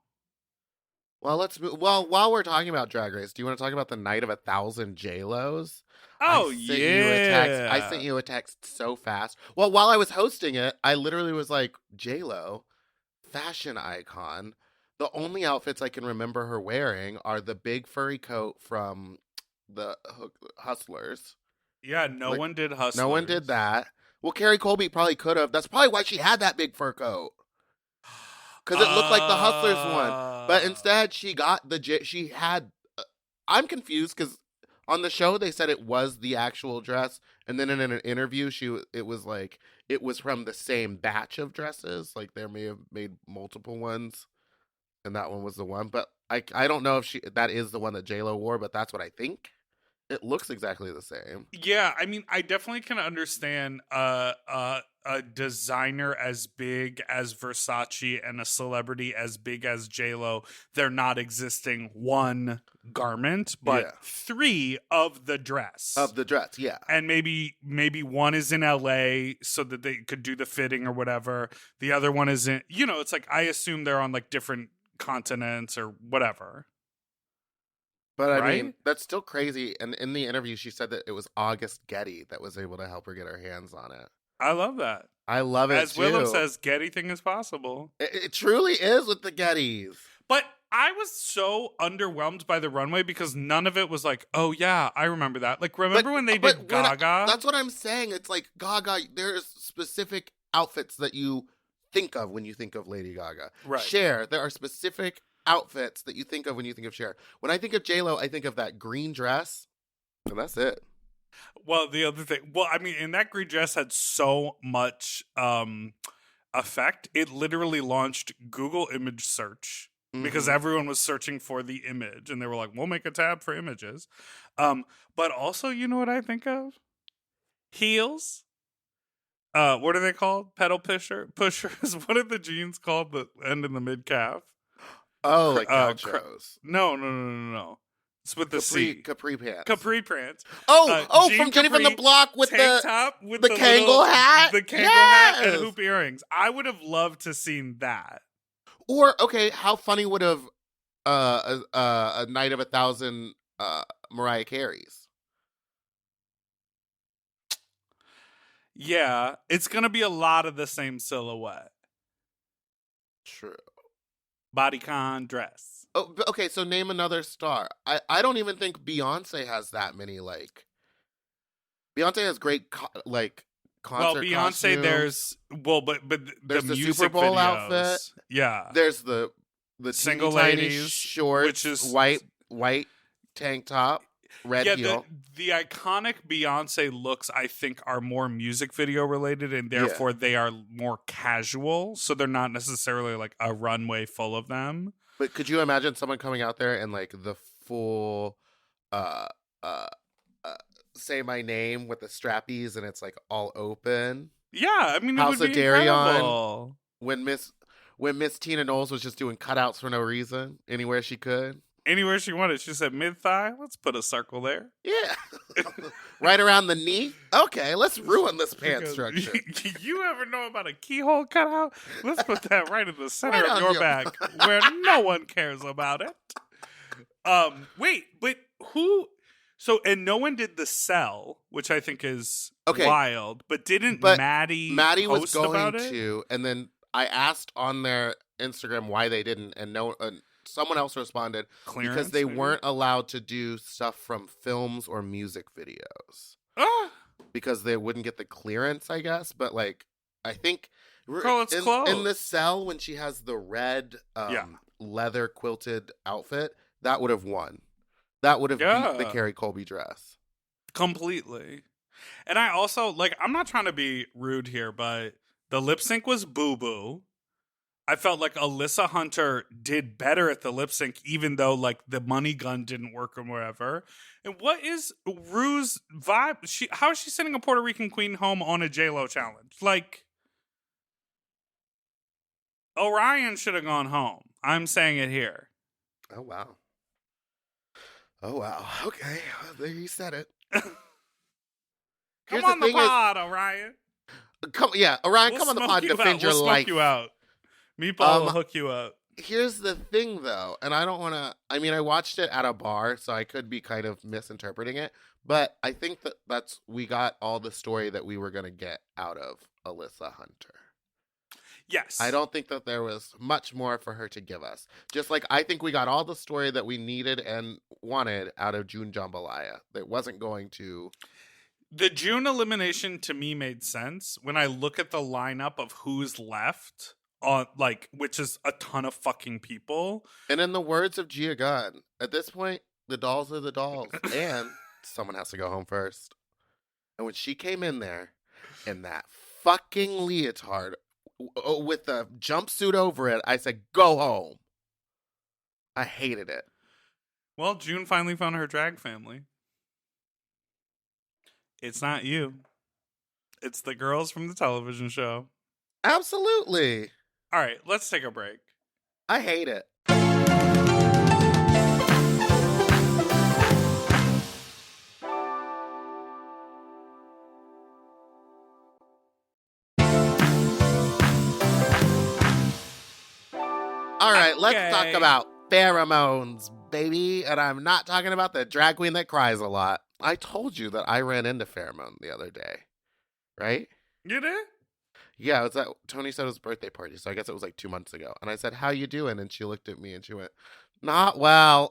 C: Well, let's move. Well, while we're talking about Drag Race, do you want to talk about the night of 1,000 J-Los?
B: Oh,
C: I sent you a text so fast. Well, while I was hosting it, I literally was like, J-Lo, fashion icon. The only outfits I can remember her wearing are the big furry coat from the Hustlers.
B: Yeah, no one did Hustlers.
C: No one did that. Well, Carrie Colby probably could have. That's probably why she had that big fur coat. Because it looked like the Hustlers one. But instead, she got she had... I'm confused because on the show, they said it was the actual dress. And then in an interview, it was like, it was from the same batch of dresses. Like, they may have made multiple ones. And that one was the one. But I don't know if that is the one that J-Lo wore, but that's what I think. It looks exactly the same.
B: Yeah, I mean, I definitely can understand a designer as big as Versace and a celebrity as big as J-Lo. They're not existing one garment, but three of the dress.
C: Of the dress, yeah.
B: And maybe one is in LA so that they could do the fitting or whatever. The other one is in, it's like, I assume they're on like different continents or whatever.
C: But I mean, that's still crazy. And in the interview, she said that it was August Getty that was able to help her get her hands on it.
B: I love that.
C: I love it,
B: As Willem says, Getty-thing is possible.
C: It truly is with the Gettys.
B: But I was so underwhelmed by the runway because none of it was like, oh, yeah, I remember that. Like, remember when they did Gaga?
C: That's what I'm saying. It's like Gaga, there's specific outfits that you think of when you think of Lady Gaga.
B: Right.
C: Cher, there are specific outfits that you think of when you think of Cher. When I think of J-Lo, I think of that green dress, and that's it.
B: Well, the other thing, I mean, and that green dress had so much effect. It literally launched Google image search because everyone was searching for the image, and they were like, we'll make a tab for images. But also, you know what I think of? Heels. What are they called? Pedal pushers. What are the jeans called that end in the mid calf?
C: Oh, like gauchos.
B: No. It's with the C.
C: Capri pants.
B: Capri pants.
C: From Jenny from the Block with the
B: top with
C: the Kangol hat.
B: The Kangol hat and hoop earrings. I would have loved to seen that.
C: Or how funny would have a night of 1,000 Mariah Carey's?
B: Yeah, it's gonna be a lot of the same silhouette.
C: True.
B: Bodycon dress.
C: Oh, okay. So name another star. I don't even think Beyonce has that many. Like, Beyonce has great concert.
B: Well, Beyonce,
C: costumes.
B: there's
C: the
B: music
C: Super Bowl
B: videos.
C: outfit.
B: Yeah,
C: there's the
B: single
C: tiny
B: ladies
C: shorts,
B: which is
C: white tank top, red heel.
B: The iconic Beyonce looks, I think, are more music video related, and therefore they are more casual. So they're not necessarily like a runway full of them.
C: But could you imagine someone coming out there and like the full, say my name with the strappies and it's like all open?
B: Yeah, I mean,
C: House
B: it would
C: of
B: be incredible.
C: When Miss Tina Knowles was just doing cutouts for no reason anywhere she could.
B: Anywhere she wanted. She said mid-thigh. Let's put a circle there.
C: Yeah. Right around the knee? Okay, let's ruin this pant structure.
B: You ever know about a keyhole cutout? Let's put that right in the center
C: Right
B: of
C: on
B: your
C: your-
B: back where no one cares about it. Wait, but who... So, and no one did the cell, which I think is wild, but Maddie
C: was
B: post
C: going
B: about it?
C: to, and then I asked on their Instagram why they didn't, and someone else responded
B: Clearance,
C: because they
B: maybe?
C: weren't allowed to do stuff from films or music videos because they wouldn't get the clearance, I guess. But like, I think
B: Girl, it's
C: in
B: closed.
C: the cell when she has the red leather quilted outfit, that would have won. That would have beat the Carrie Colby dress.
B: Completely. And I also, like, I'm not trying to be rude here, but the lip sync was boo-boo. I felt like Alyssa Hunter did better at the lip sync, even though, like, the money gun didn't work or whatever. And what is Rue's vibe? How is she sending a Puerto Rican queen home on a J-Lo challenge? Like, Orion should have gone home. I'm saying it here.
C: Oh, wow. Oh, wow. Okay. Well, there you said it.
B: Come on the pod, Orion.
C: Orion, come on the pod to defend your life.
B: We'll smoke you out. Meatball will hook you up.
C: Here's the thing, though, and I don't want to... I mean, I watched it at a bar, so I could be kind of misinterpreting it, but I think that we got all the story that we were going to get out of Alyssa Hunter.
B: Yes.
C: I don't think that there was much more for her to give us. Just like I think we got all the story that we needed and wanted out of June Jambalaya. That wasn't going to...
B: The June elimination to me made sense when I look at the lineup of who's left, which is a ton of fucking people.
C: And in the words of Gia Gunn, at this point, the dolls are the dolls. And someone has to go home first. And when she came in there in that fucking leotard with the jumpsuit over it, I said, go home. I hated it.
B: Well, June finally found her drag family. It's not you. It's the girls from the television show.
C: Absolutely.
B: All right, let's take a break.
C: I hate it. All right, let's talk about pheromones, baby. And I'm not talking about the drag queen that cries a lot. I told you that I ran into Pheromone the other day, right?
B: You did?
C: Yeah, it was at Tony Soto's birthday party, so I guess it was like 2 months ago. And I said, how you doing? And she looked at me and she went, not well.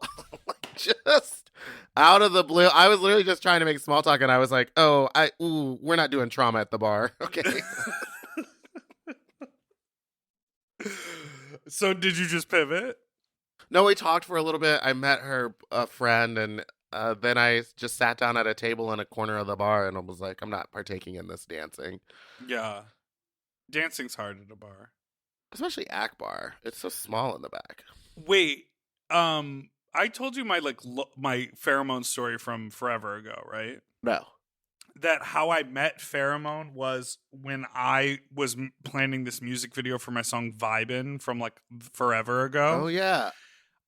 C: Just out of the blue. I was literally just trying to make small talk, and I was like, we're not doing trauma at the bar. Okay.
B: So did you just pivot?
C: No, we talked for a little bit. I met her friend, and then I just sat down at a table in a corner of the bar, and I was like, I'm not partaking in this dancing.
B: Yeah. Dancing's hard at a bar.
C: Especially Akbar. It's so small in the back.
B: Wait, I told you my my pheromone story from forever ago, right?
C: No.
B: That how I met Pheromone was when I was planning this music video for my song Vibin' from like forever ago.
C: Oh, yeah.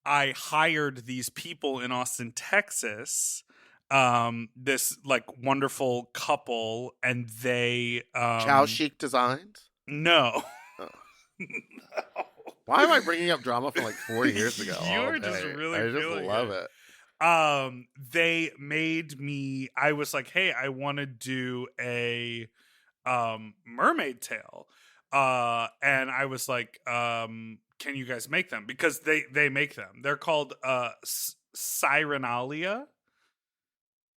B: I hired these people in Austin, Texas, this like wonderful couple, and they...
C: Chow Chic Designs?
B: No.
C: Oh. No. Why am I bringing up drama from like 4 years ago?
B: You're just really
C: I just love it.
B: They made me, I was like, hey, I want to do a mermaid tail. And I was like, can you guys make them? Because they make them. They're called Sirenalia.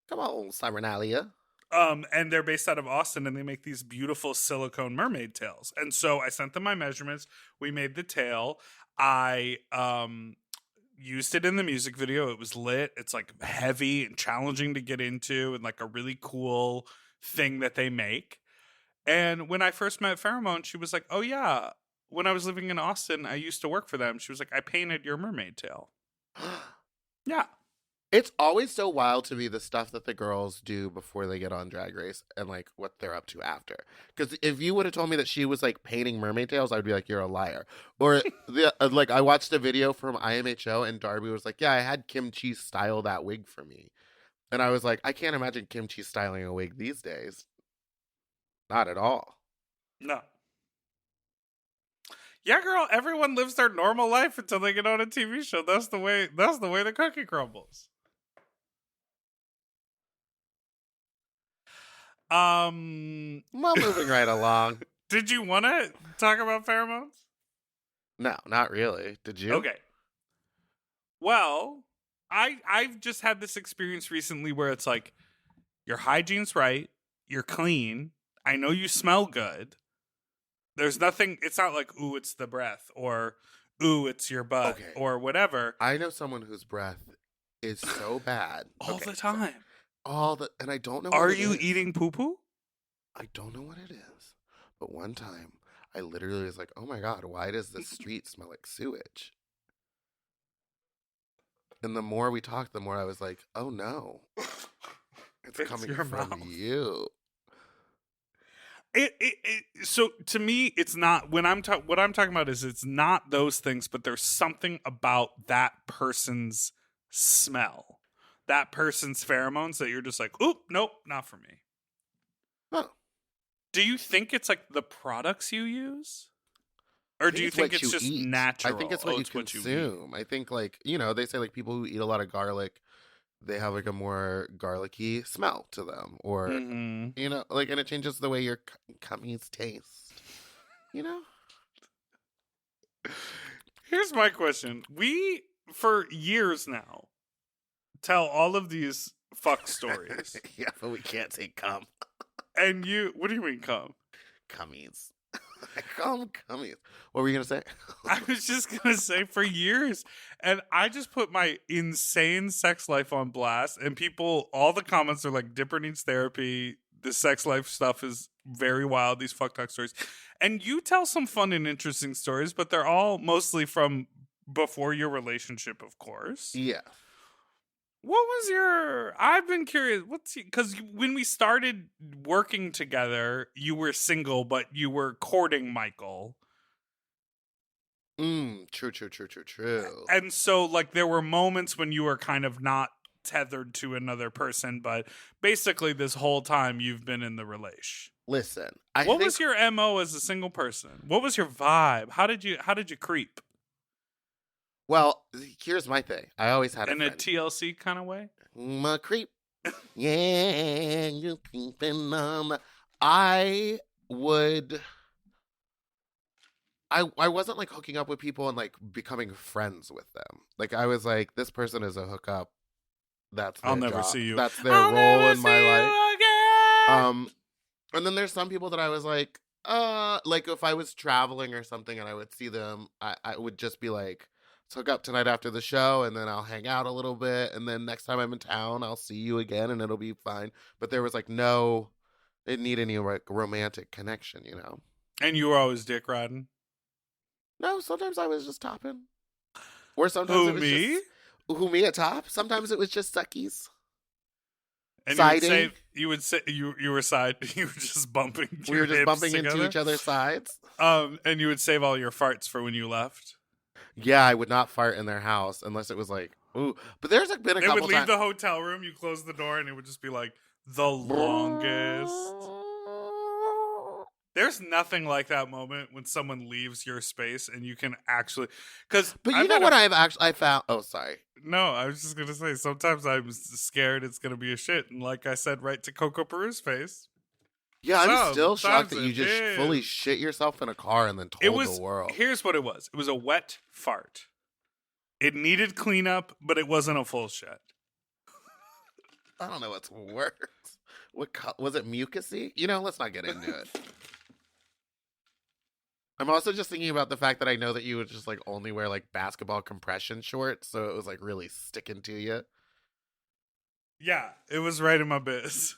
C: Come on, Sirenalia.
B: And they're based out of Austin, and they make these beautiful silicone mermaid tails. And so I sent them my measurements. We made the tail. I used it in the music video. It was lit. It's like heavy and challenging to get into, and like a really cool thing that they make. And when I first met Pheromone, she was like, oh yeah, when I was living in Austin, I used to work for them. She was like, I painted your mermaid tail. Yeah.
C: It's always so wild to me, the stuff that the girls do before they get on Drag Race and like what they're up to after. Because if you would have told me that she was like painting mermaid tails, I'd be like, you're a liar. Or like I watched a video from IMHO and Darby was like, yeah, I had Kimchi style that wig for me. And I was like, I can't imagine Kimchi styling a wig these days. Not at all.
B: No. Yeah, girl, everyone lives their normal life until they get on a TV show. That's the way the cookie crumbles.
C: Well, moving right along.
B: Did you want to talk about pheromones?
C: No, not really. Did you?
B: Okay. Well, I've just had this experience recently where it's like, your hygiene's right, you're clean, I know you smell good. There's nothing, it's not like, ooh, it's the breath, or ooh, it's your butt, or whatever.
C: I know someone whose breath is so bad.
B: All the time.
C: and I don't know what
B: Are
C: it
B: you
C: is.
B: eating poo-poo?
C: I don't know what it is. But one time, I literally was like, oh my God, why does this street smell like sewage? And the more we talked, the more I was like, oh no. It's coming
B: your
C: from
B: mouth.
C: you.
B: So to me, it's not what I'm talking about is it's not those things, but there's something about that person's smell, that person's pheromones that you're just like, oop, nope, not for me.
C: Oh.
B: Do you think it's like the products you use? Or do you
C: it's
B: think
C: what
B: it's
C: you
B: just
C: eat.
B: natural?
C: I think it's what you consume. I think, like, they say, like, people who eat a lot of garlic, they have, like, a more garlicky smell to them. Or,
B: Mm-hmm.
C: like, and it changes the way your cummies taste.
B: Here's my question. We, for years now, tell all of these fuck stories.
C: Yeah, but we can't say cum.
B: And what do you mean cum?
C: Cummies. I call them cummies. What were you going to say?
B: I was just going to say for years. And I just put my insane sex life on blast. And all the comments are like, Dipper needs therapy. The sex life stuff is very wild. These fuck talk stories. And you tell some fun and interesting stories, but they're all mostly from before your relationship, of course.
C: Yeah.
B: What was I've been curious, because when we started working together, you were single, but you were courting Michael.
C: True.
B: And so, like, there were moments when you were kind of not tethered to another person, but basically this whole time you've been in the relation.
C: Listen,
B: what was your MO as a single person? What was your vibe? How did you creep?
C: Well, here's my thing. I always had
B: in a TLC kind of way.
C: My creep. Yeah, you creeping on. I wasn't like hooking up with people and like becoming friends with them. Like I was like, this person is a hookup. That's their
B: I'll never
C: job.
B: see you.
C: That's their
B: I'll
C: role
B: never
C: in my
B: see
C: life.
B: you again.
C: And then there's some people that I was like if I was traveling or something and I would see them, I would just be like, let's hook up tonight after the show, and then I'll hang out a little bit, and then next time I'm in town, I'll see you again, and it'll be fine. But there was like didn't need any like romantic connection,
B: And you were always dick riding?
C: No, sometimes I was just topping. Or sometimes it was
B: me?
C: Who, me a top? Sometimes it was just suckies.
B: And
C: siding.
B: You would say you were just bumping.
C: We were just bumping
B: together.
C: into each other's sides.
B: And you would save all your farts for when you left.
C: Yeah, I would not fart in their house unless it was like, ooh. But there's like been a couple times.
B: They would leave the hotel room, you close the door, and it would just be like the longest. There's nothing like that moment when someone leaves your space and you can actually,
C: But you know what I found? Oh, sorry.
B: No, I was just gonna say sometimes I'm scared it's gonna be a shit, and like I said, right to Coco Peru's face.
C: Yeah, I'm still shocked that
B: sometimes
C: you just
B: it is.
C: fully shit yourself in a car and then told the world.
B: Here's what it was. It was a wet fart. It needed cleanup, but it wasn't a full shit.
C: I don't know what's worse. Was it mucusy? Let's not get into it. I'm also just thinking about the fact that I know that you would just like only wear like basketball compression shorts, so it was like really sticking to you.
B: Yeah, it was right in my biz.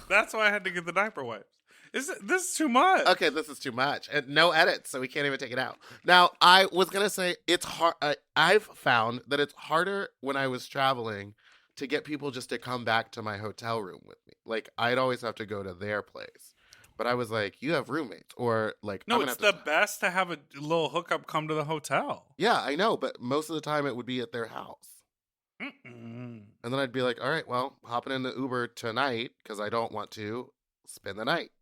B: That's why I had to get the diaper wipes. This is too much.
C: Okay, this is too much. And no edits, so we can't even take it out. Now, I was going to say it's hard. I've found that it's harder when I was traveling to get people just to come back to my hotel room with me. Like, I'd always have to go to their place. But I was like, you have roommates. Or like,
B: no, it's the best to have a little hookup come to the hotel.
C: Yeah, I know. But most of the time it would be at their house.
B: Mm-mm.
C: And then I'd be like, all right, well, hopping in the Uber tonight because I don't want to spend the night.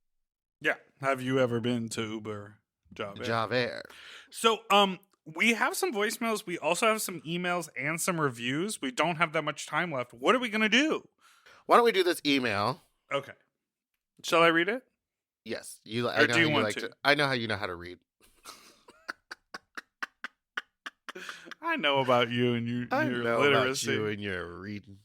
B: Yeah. Have you ever been to Uber
C: Javert?
B: So, we have some voicemails. We also have some emails and some reviews. We don't have that much time left. What are we going to do?
C: Why don't we do this email?
B: Okay. Shall I read it?
C: Yes.
B: Or do you want to?
C: I know how you know how to read.
B: I know about you and your literacy.
C: About you and your reading.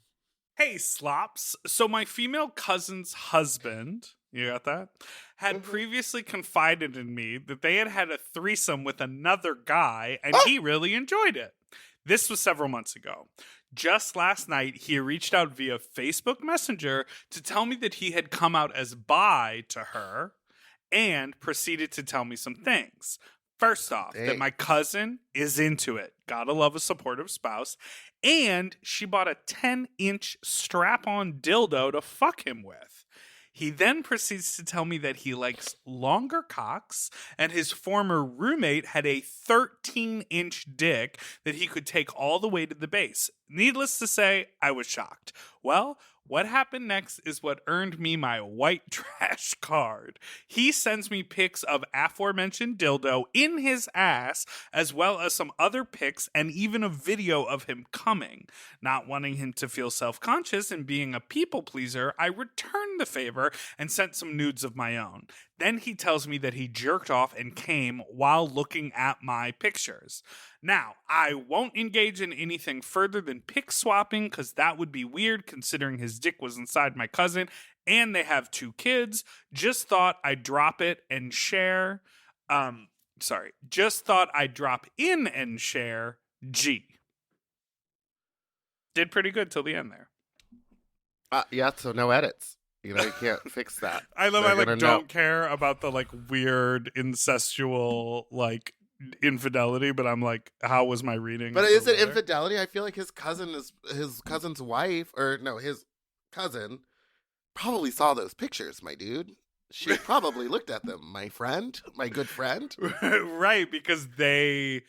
B: Hey, slops. So my female cousin's husband, you got that? Had previously confided in me that they had a threesome with another guy, and he really enjoyed it. This was several months ago. Just last night, he reached out via Facebook Messenger to tell me that he had come out as bi to her and proceeded to tell me some things. First off, that my cousin is into it. Gotta love a supportive spouse. And she bought a 10-inch strap-on dildo to fuck him with. He then proceeds to tell me that he likes longer cocks, and his former roommate had a 13-inch dick that he could take all the way to the base. Needless to say, I was shocked. Well, what happened next is what earned me my white trash card. He sends me pics of aforementioned dildo in his ass, as well as some other pics and even a video of him coming. Not wanting him to feel self-conscious and being a people pleaser, I returned the favor and sent some nudes of my own. Then he tells me that he jerked off and came while looking at my pictures. Now, I won't engage in anything further than pic swapping because that would be weird considering his dick was inside my cousin and they have 2 kids. Just thought I'd drop it and share. Just thought I'd drop in and share. G. Did pretty good till the end there.
C: Yeah, so no edits. You know, you can't fix that.
B: I don't care about the weird incestual infidelity, but I'm like, how was my reading?
C: But is it infidelity? I feel like his cousin's wife, or no, his cousin probably saw those pictures, my dude. She probably looked at them, my friend, my good friend.
B: Right, because they're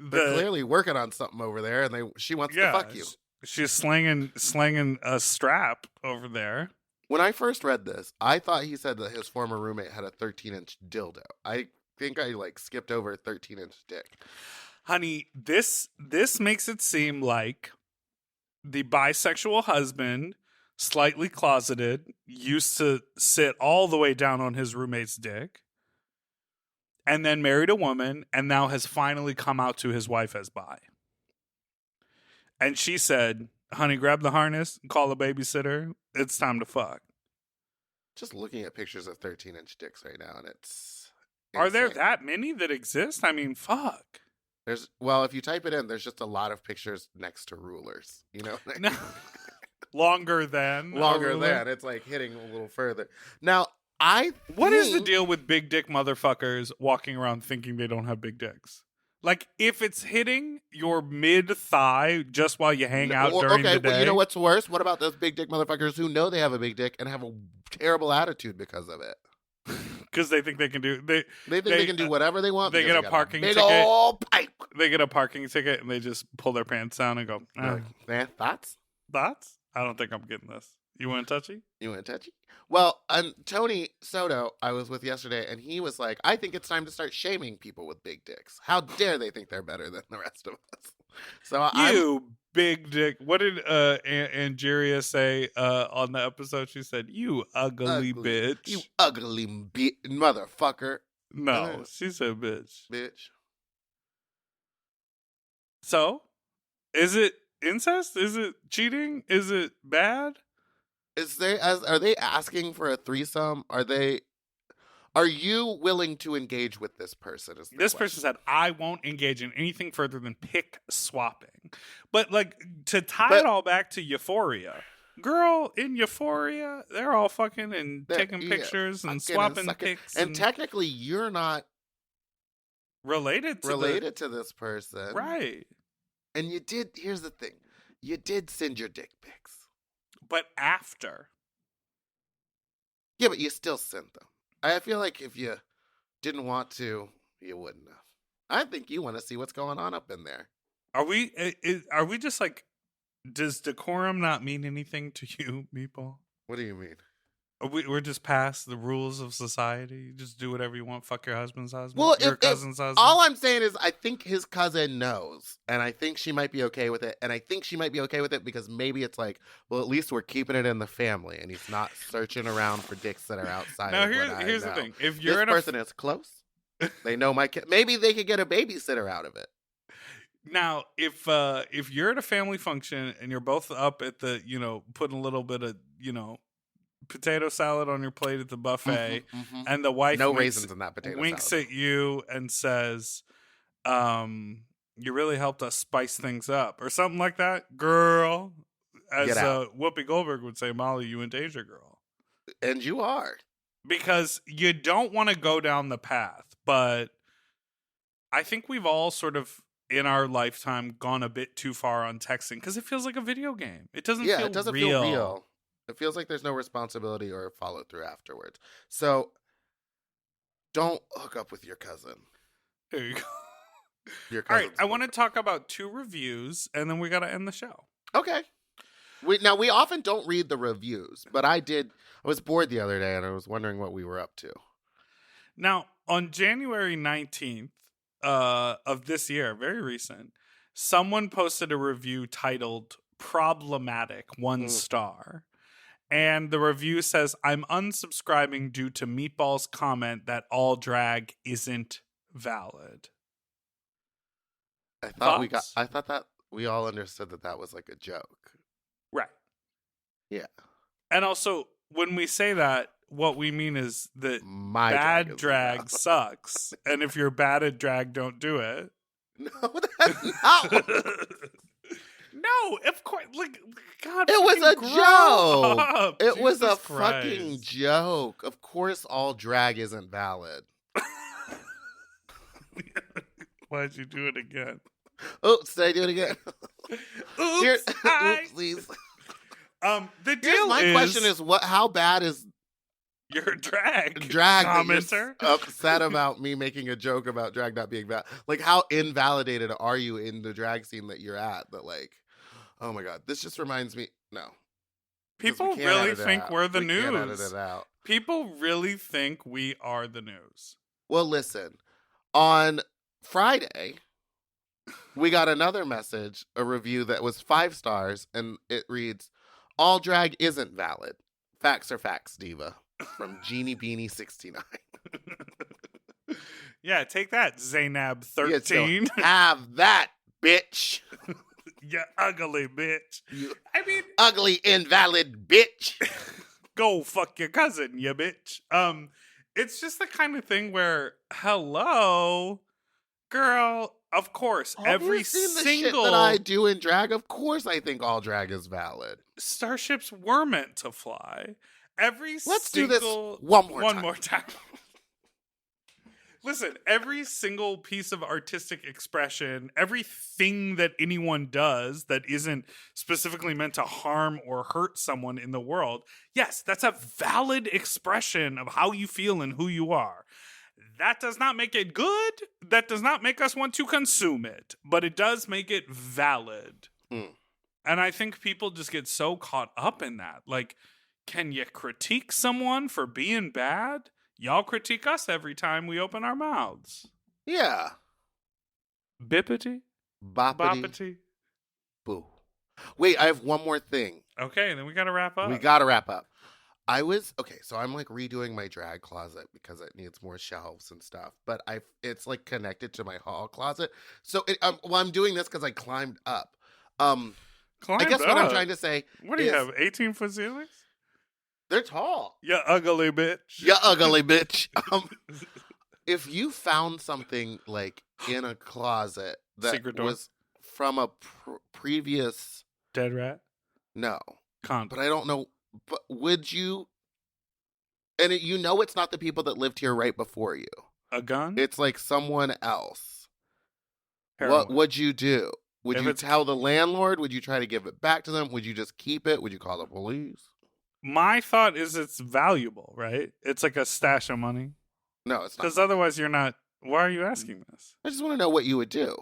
C: clearly working on something over there, and she wants to fuck you.
B: She's slanging a strap over there.
C: When I first read this, I thought he said that his former roommate had a 13-inch dildo. I think I skipped over a 13-inch dick.
B: Honey, this makes it seem like the bisexual husband, slightly closeted, used to sit all the way down on his roommate's dick, and then married a woman, and now has finally come out to his wife as bi. And she said, honey, grab the harness, call a babysitter. It's time to fuck.
C: Just looking at pictures of 13-inch dicks right now, and it's
B: insane. Are there
C: insane.
B: that many that exist? I mean, fuck.
C: If you type it in, there's just a lot of pictures next to rulers. You know?
B: No. Longer than.
C: It's hitting a little further. Now,
B: what is the deal with big dick motherfuckers walking around thinking they don't have big dicks? If it's hitting your mid-thigh just while you hang out during the day.
C: Well, you know what's worse? What about those big dick motherfuckers who know they have a big dick and have a terrible attitude because of it?
B: Because they think they can do... They
C: think they can do whatever they want.
B: They get a parking ticket.
C: Big old pipe.
B: They get a parking ticket and they just pull their pants down and go,
C: thoughts?
B: Thoughts? I don't think I'm getting this. You want touchy?
C: Well, Tony Soto, I was with yesterday, and he was like, I think it's time to start shaming people with big dicks. How dare they think they're better than the rest of us? So
B: big dick. What did Angeria say on the episode? She said, you ugly bitch.
C: You ugly motherfucker.
B: No, she said bitch.
C: Bitch.
B: So, is it incest? Is it cheating? Is it bad?
C: Are they asking for a threesome? Are you willing to engage with this person?
B: This person said, I won't engage in anything further than pic swapping. But to tie it all back to Euphoria. Girl, in Euphoria, they're all fucking and taking pictures and swapping pics.
C: And technically, you're not
B: related
C: to this person.
B: Right.
C: And here's the thing. You did send your dick pics.
B: But after.
C: Yeah, but you still sent them. I feel like if you didn't want to, you wouldn't have. I think you want to see what's going on up in there.
B: Are we just does decorum not mean anything to you, Meatball?
C: What do you mean?
B: We're just past the rules of society. You just do whatever you want. Fuck your husband's husband.
C: Well,
B: your cousin's husband.
C: All I'm saying is I think his cousin knows, and I think she might be okay with it. And I think she might be okay with it because maybe it's at least we're keeping it in the family, and he's not searching around for dicks that are outside.
B: Now, here's the thing: if you're
C: this person is close, they know my kid. Maybe they could get a babysitter out of it.
B: Now, if you're at a family function and you're both up at the, putting a little bit of, potato salad on your plate at the buffet, and the wife
C: raisins in that potato
B: winks
C: salad.
B: at you and says, You really helped us spice things up, or something like that, girl. As
C: Get out.
B: Whoopi Goldberg would say, Molly, you in danger, girl.
C: And you are.
B: Because you don't want to go down the path, but I think we've all sort of in our lifetime gone a bit too far on texting because it feels like a video game. It doesn't feel
C: it doesn't
B: real.
C: feel real. It feels like there's no responsibility or follow through afterwards. So don't hook up with your cousin.
B: There you go.
C: Your
B: All right,
C: cousin's
B: I want to
C: boyfriend.
B: talk about 2 reviews, and then we got to end the show.
C: Okay. We often don't read the reviews, but I did. I was bored the other day, and I was wondering what we were up to.
B: Now, on January 19th of this year, very recent, someone posted a review titled Problematic, 1 star. And the review says, I'm unsubscribing due to Meatball's comment that all drag isn't valid.
C: I thought
B: Thoughts?
C: I thought that we all understood that was like a joke.
B: Right.
C: Yeah.
B: And also, when we say that, what we mean is that
C: My
B: bad
C: is
B: drag
C: valid.
B: sucks. And if you're bad at drag, don't do it.
C: No, that's not.
B: No, of course. Like, God,
C: It was a
B: fucking grow
C: joke.
B: up.
C: It was a
B: Jesus
C: fucking
B: Christ.
C: joke. Of course, all drag isn't valid.
B: Why'd you do it again?
C: Oops, did I do it again? Here-
B: Oops, I...
C: Oopsies.
B: The deal
C: Here's my question is how bad is
B: your drag
C: drag that
B: commenter.
C: you're upset about me making a joke about drag not being valid? Like, how invalidated are you in the drag scene that you're at? That like, oh my god, this just reminds me. No, 'Cause
B: People
C: we can't
B: really
C: edit it
B: think
C: out.
B: we're the
C: We can't edit
B: news.
C: it out.
B: People really think we are the news.
C: Well, listen, on Friday, we got another message, a review that was 5 stars, and it reads, all drag isn't valid. Facts are facts, diva. From Jeannie Beanie 69.
B: Yeah, take that, Zainab
C: Yeah,
B: 13.
C: so have that, bitch.
B: You ugly bitch.
C: You
B: I mean,
C: ugly, invalid bitch.
B: go fuck your cousin, you bitch. It's just the kind of thing where, hello, girl. Of course, every
C: You've seen the
B: single
C: shit that I do in drag. Of course, I think all drag is valid.
B: Starships were meant to fly. Every
C: Let's do this
B: single
C: one more
B: time. Listen, every single piece of artistic expression, everything that anyone does that isn't specifically meant to harm or hurt someone in the world, yes, that's a valid expression of how you feel and who you are. That does not make it good. That does not make us want to consume it, but it does make it valid.
C: Mm.
B: And I think people just get so caught up in that. Like, can you critique someone for being bad? Y'all critique us every time we open our mouths.
C: Yeah.
B: Bippity?
C: Boppity.
B: Boppity?
C: Boo. Wait, I have one more thing.
B: Okay, then we gotta wrap up.
C: We gotta wrap up. So I'm like redoing my drag closet because it needs more shelves and stuff. But it's like connected to my hall closet. So I'm doing this because I climbed up. I guess what I'm trying to say.
B: What do you
C: is
B: have, 18-foot ceilings?
C: They're tall.
B: You ugly bitch.
C: You ugly bitch. If you found something like in a closet that
B: Secret door?
C: was from a previous,
B: Dead rat?
C: no,
B: Con.
C: but I don't know. But would you? And it's not the people that lived here right before you.
B: A gun?
C: It's like someone else.
B: Heroin.
C: What would you do? Would
B: If
C: you
B: it's-
C: tell the landlord? Would you try to give it back to them? Would you just keep it? Would you call the police?
B: My thought is it's valuable, right? It's like a stash of money.
C: No, it's not.
B: Because otherwise you're not... Why are you asking this?
C: I just want to know what you would do.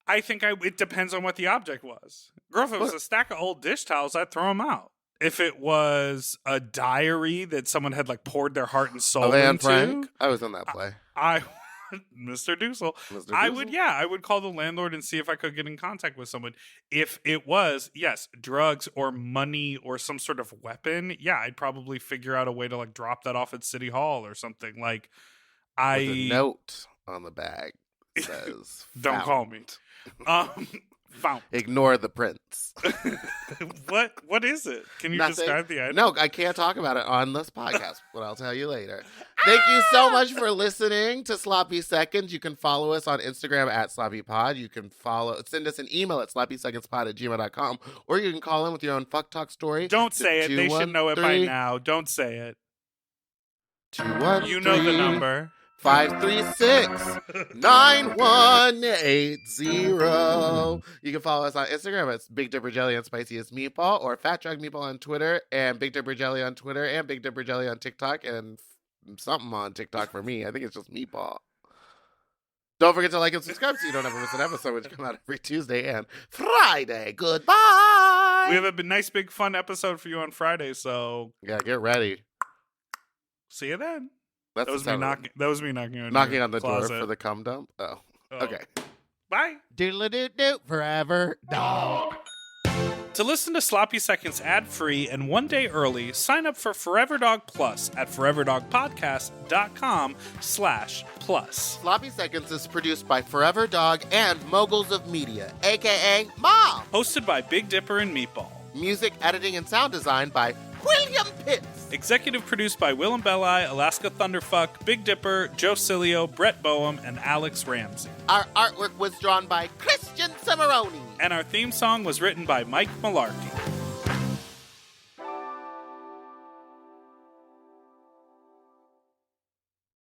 B: I think it depends on what the object was. Girl, if it was
C: What?
B: a stack of old dish towels, I'd throw them out. If it was a diary that someone had like poured their heart and soul
C: Of Anne
B: into,
C: Frank? I was in that play.
B: Mr. Dussel,
C: Mr.
B: I
C: Dussel?
B: would call the landlord and see if I could get in contact with someone. If it was, yes, drugs or money or some sort of weapon, yeah, I'd probably figure out a way to like drop that off at City Hall or something. Like,
C: With a note on the bag that says,
B: Don't call me.
C: "Found."
B: Fount.
C: Ignore the prince.
B: What is it? Can you
C: Nothing.
B: describe the item?
C: No, I can't talk about it on this podcast, but I'll tell you later. Thank you so much for listening to Sloppy Seconds. You can follow us on Instagram at SloppyPod. You can send us an email at sloppysecondspod@gmail.com, or you can call in with your own fuck talk story.
B: Don't say it. They should know it by now. Don't say it.
C: 213.
B: You know the number.
C: 536-9180. You can follow us on Instagram. It's Big Dipper Jelly and Spiciest Meatball, or Fat Drag Meatball on Twitter, and Big Dipper Jelly on Twitter, and Big Dipper Jelly on TikTok, and something on TikTok for me. I think it's just Meatball. Don't forget to like and subscribe so you don't ever miss an episode, which come out every Tuesday and Friday. Goodbye.
B: We have a nice, big, fun episode for you on Friday, so
C: Yeah, get ready.
B: see you then.
C: That's
B: That was
C: the
B: me
C: sound of-
B: knocking. That was me knocking on
C: knocking
B: your
C: on the
B: closet.
C: door for the cum dump. Oh.
B: Oh.
C: Okay.
B: Bye.
C: Doodle-doo-doo, forever dog.
B: To listen to Sloppy Seconds ad-free and one day early, sign up for Forever Dog Plus at foreverdogpodcast.com/plus.
C: Sloppy Seconds is produced by Forever Dog and Moguls of Media, a.k.a. Mom.
B: Hosted by Big Dipper and Meatball.
C: Music, editing, and sound design by William Pitts.
B: Executive produced by Willem Belli, Alaska Thunderfuck, Big Dipper, Joe Cilio, Brett Boehm, and Alex Ramsey.
C: Our artwork was drawn by Christian Cimarroni.
B: And our theme song was written by Mike Malarkey.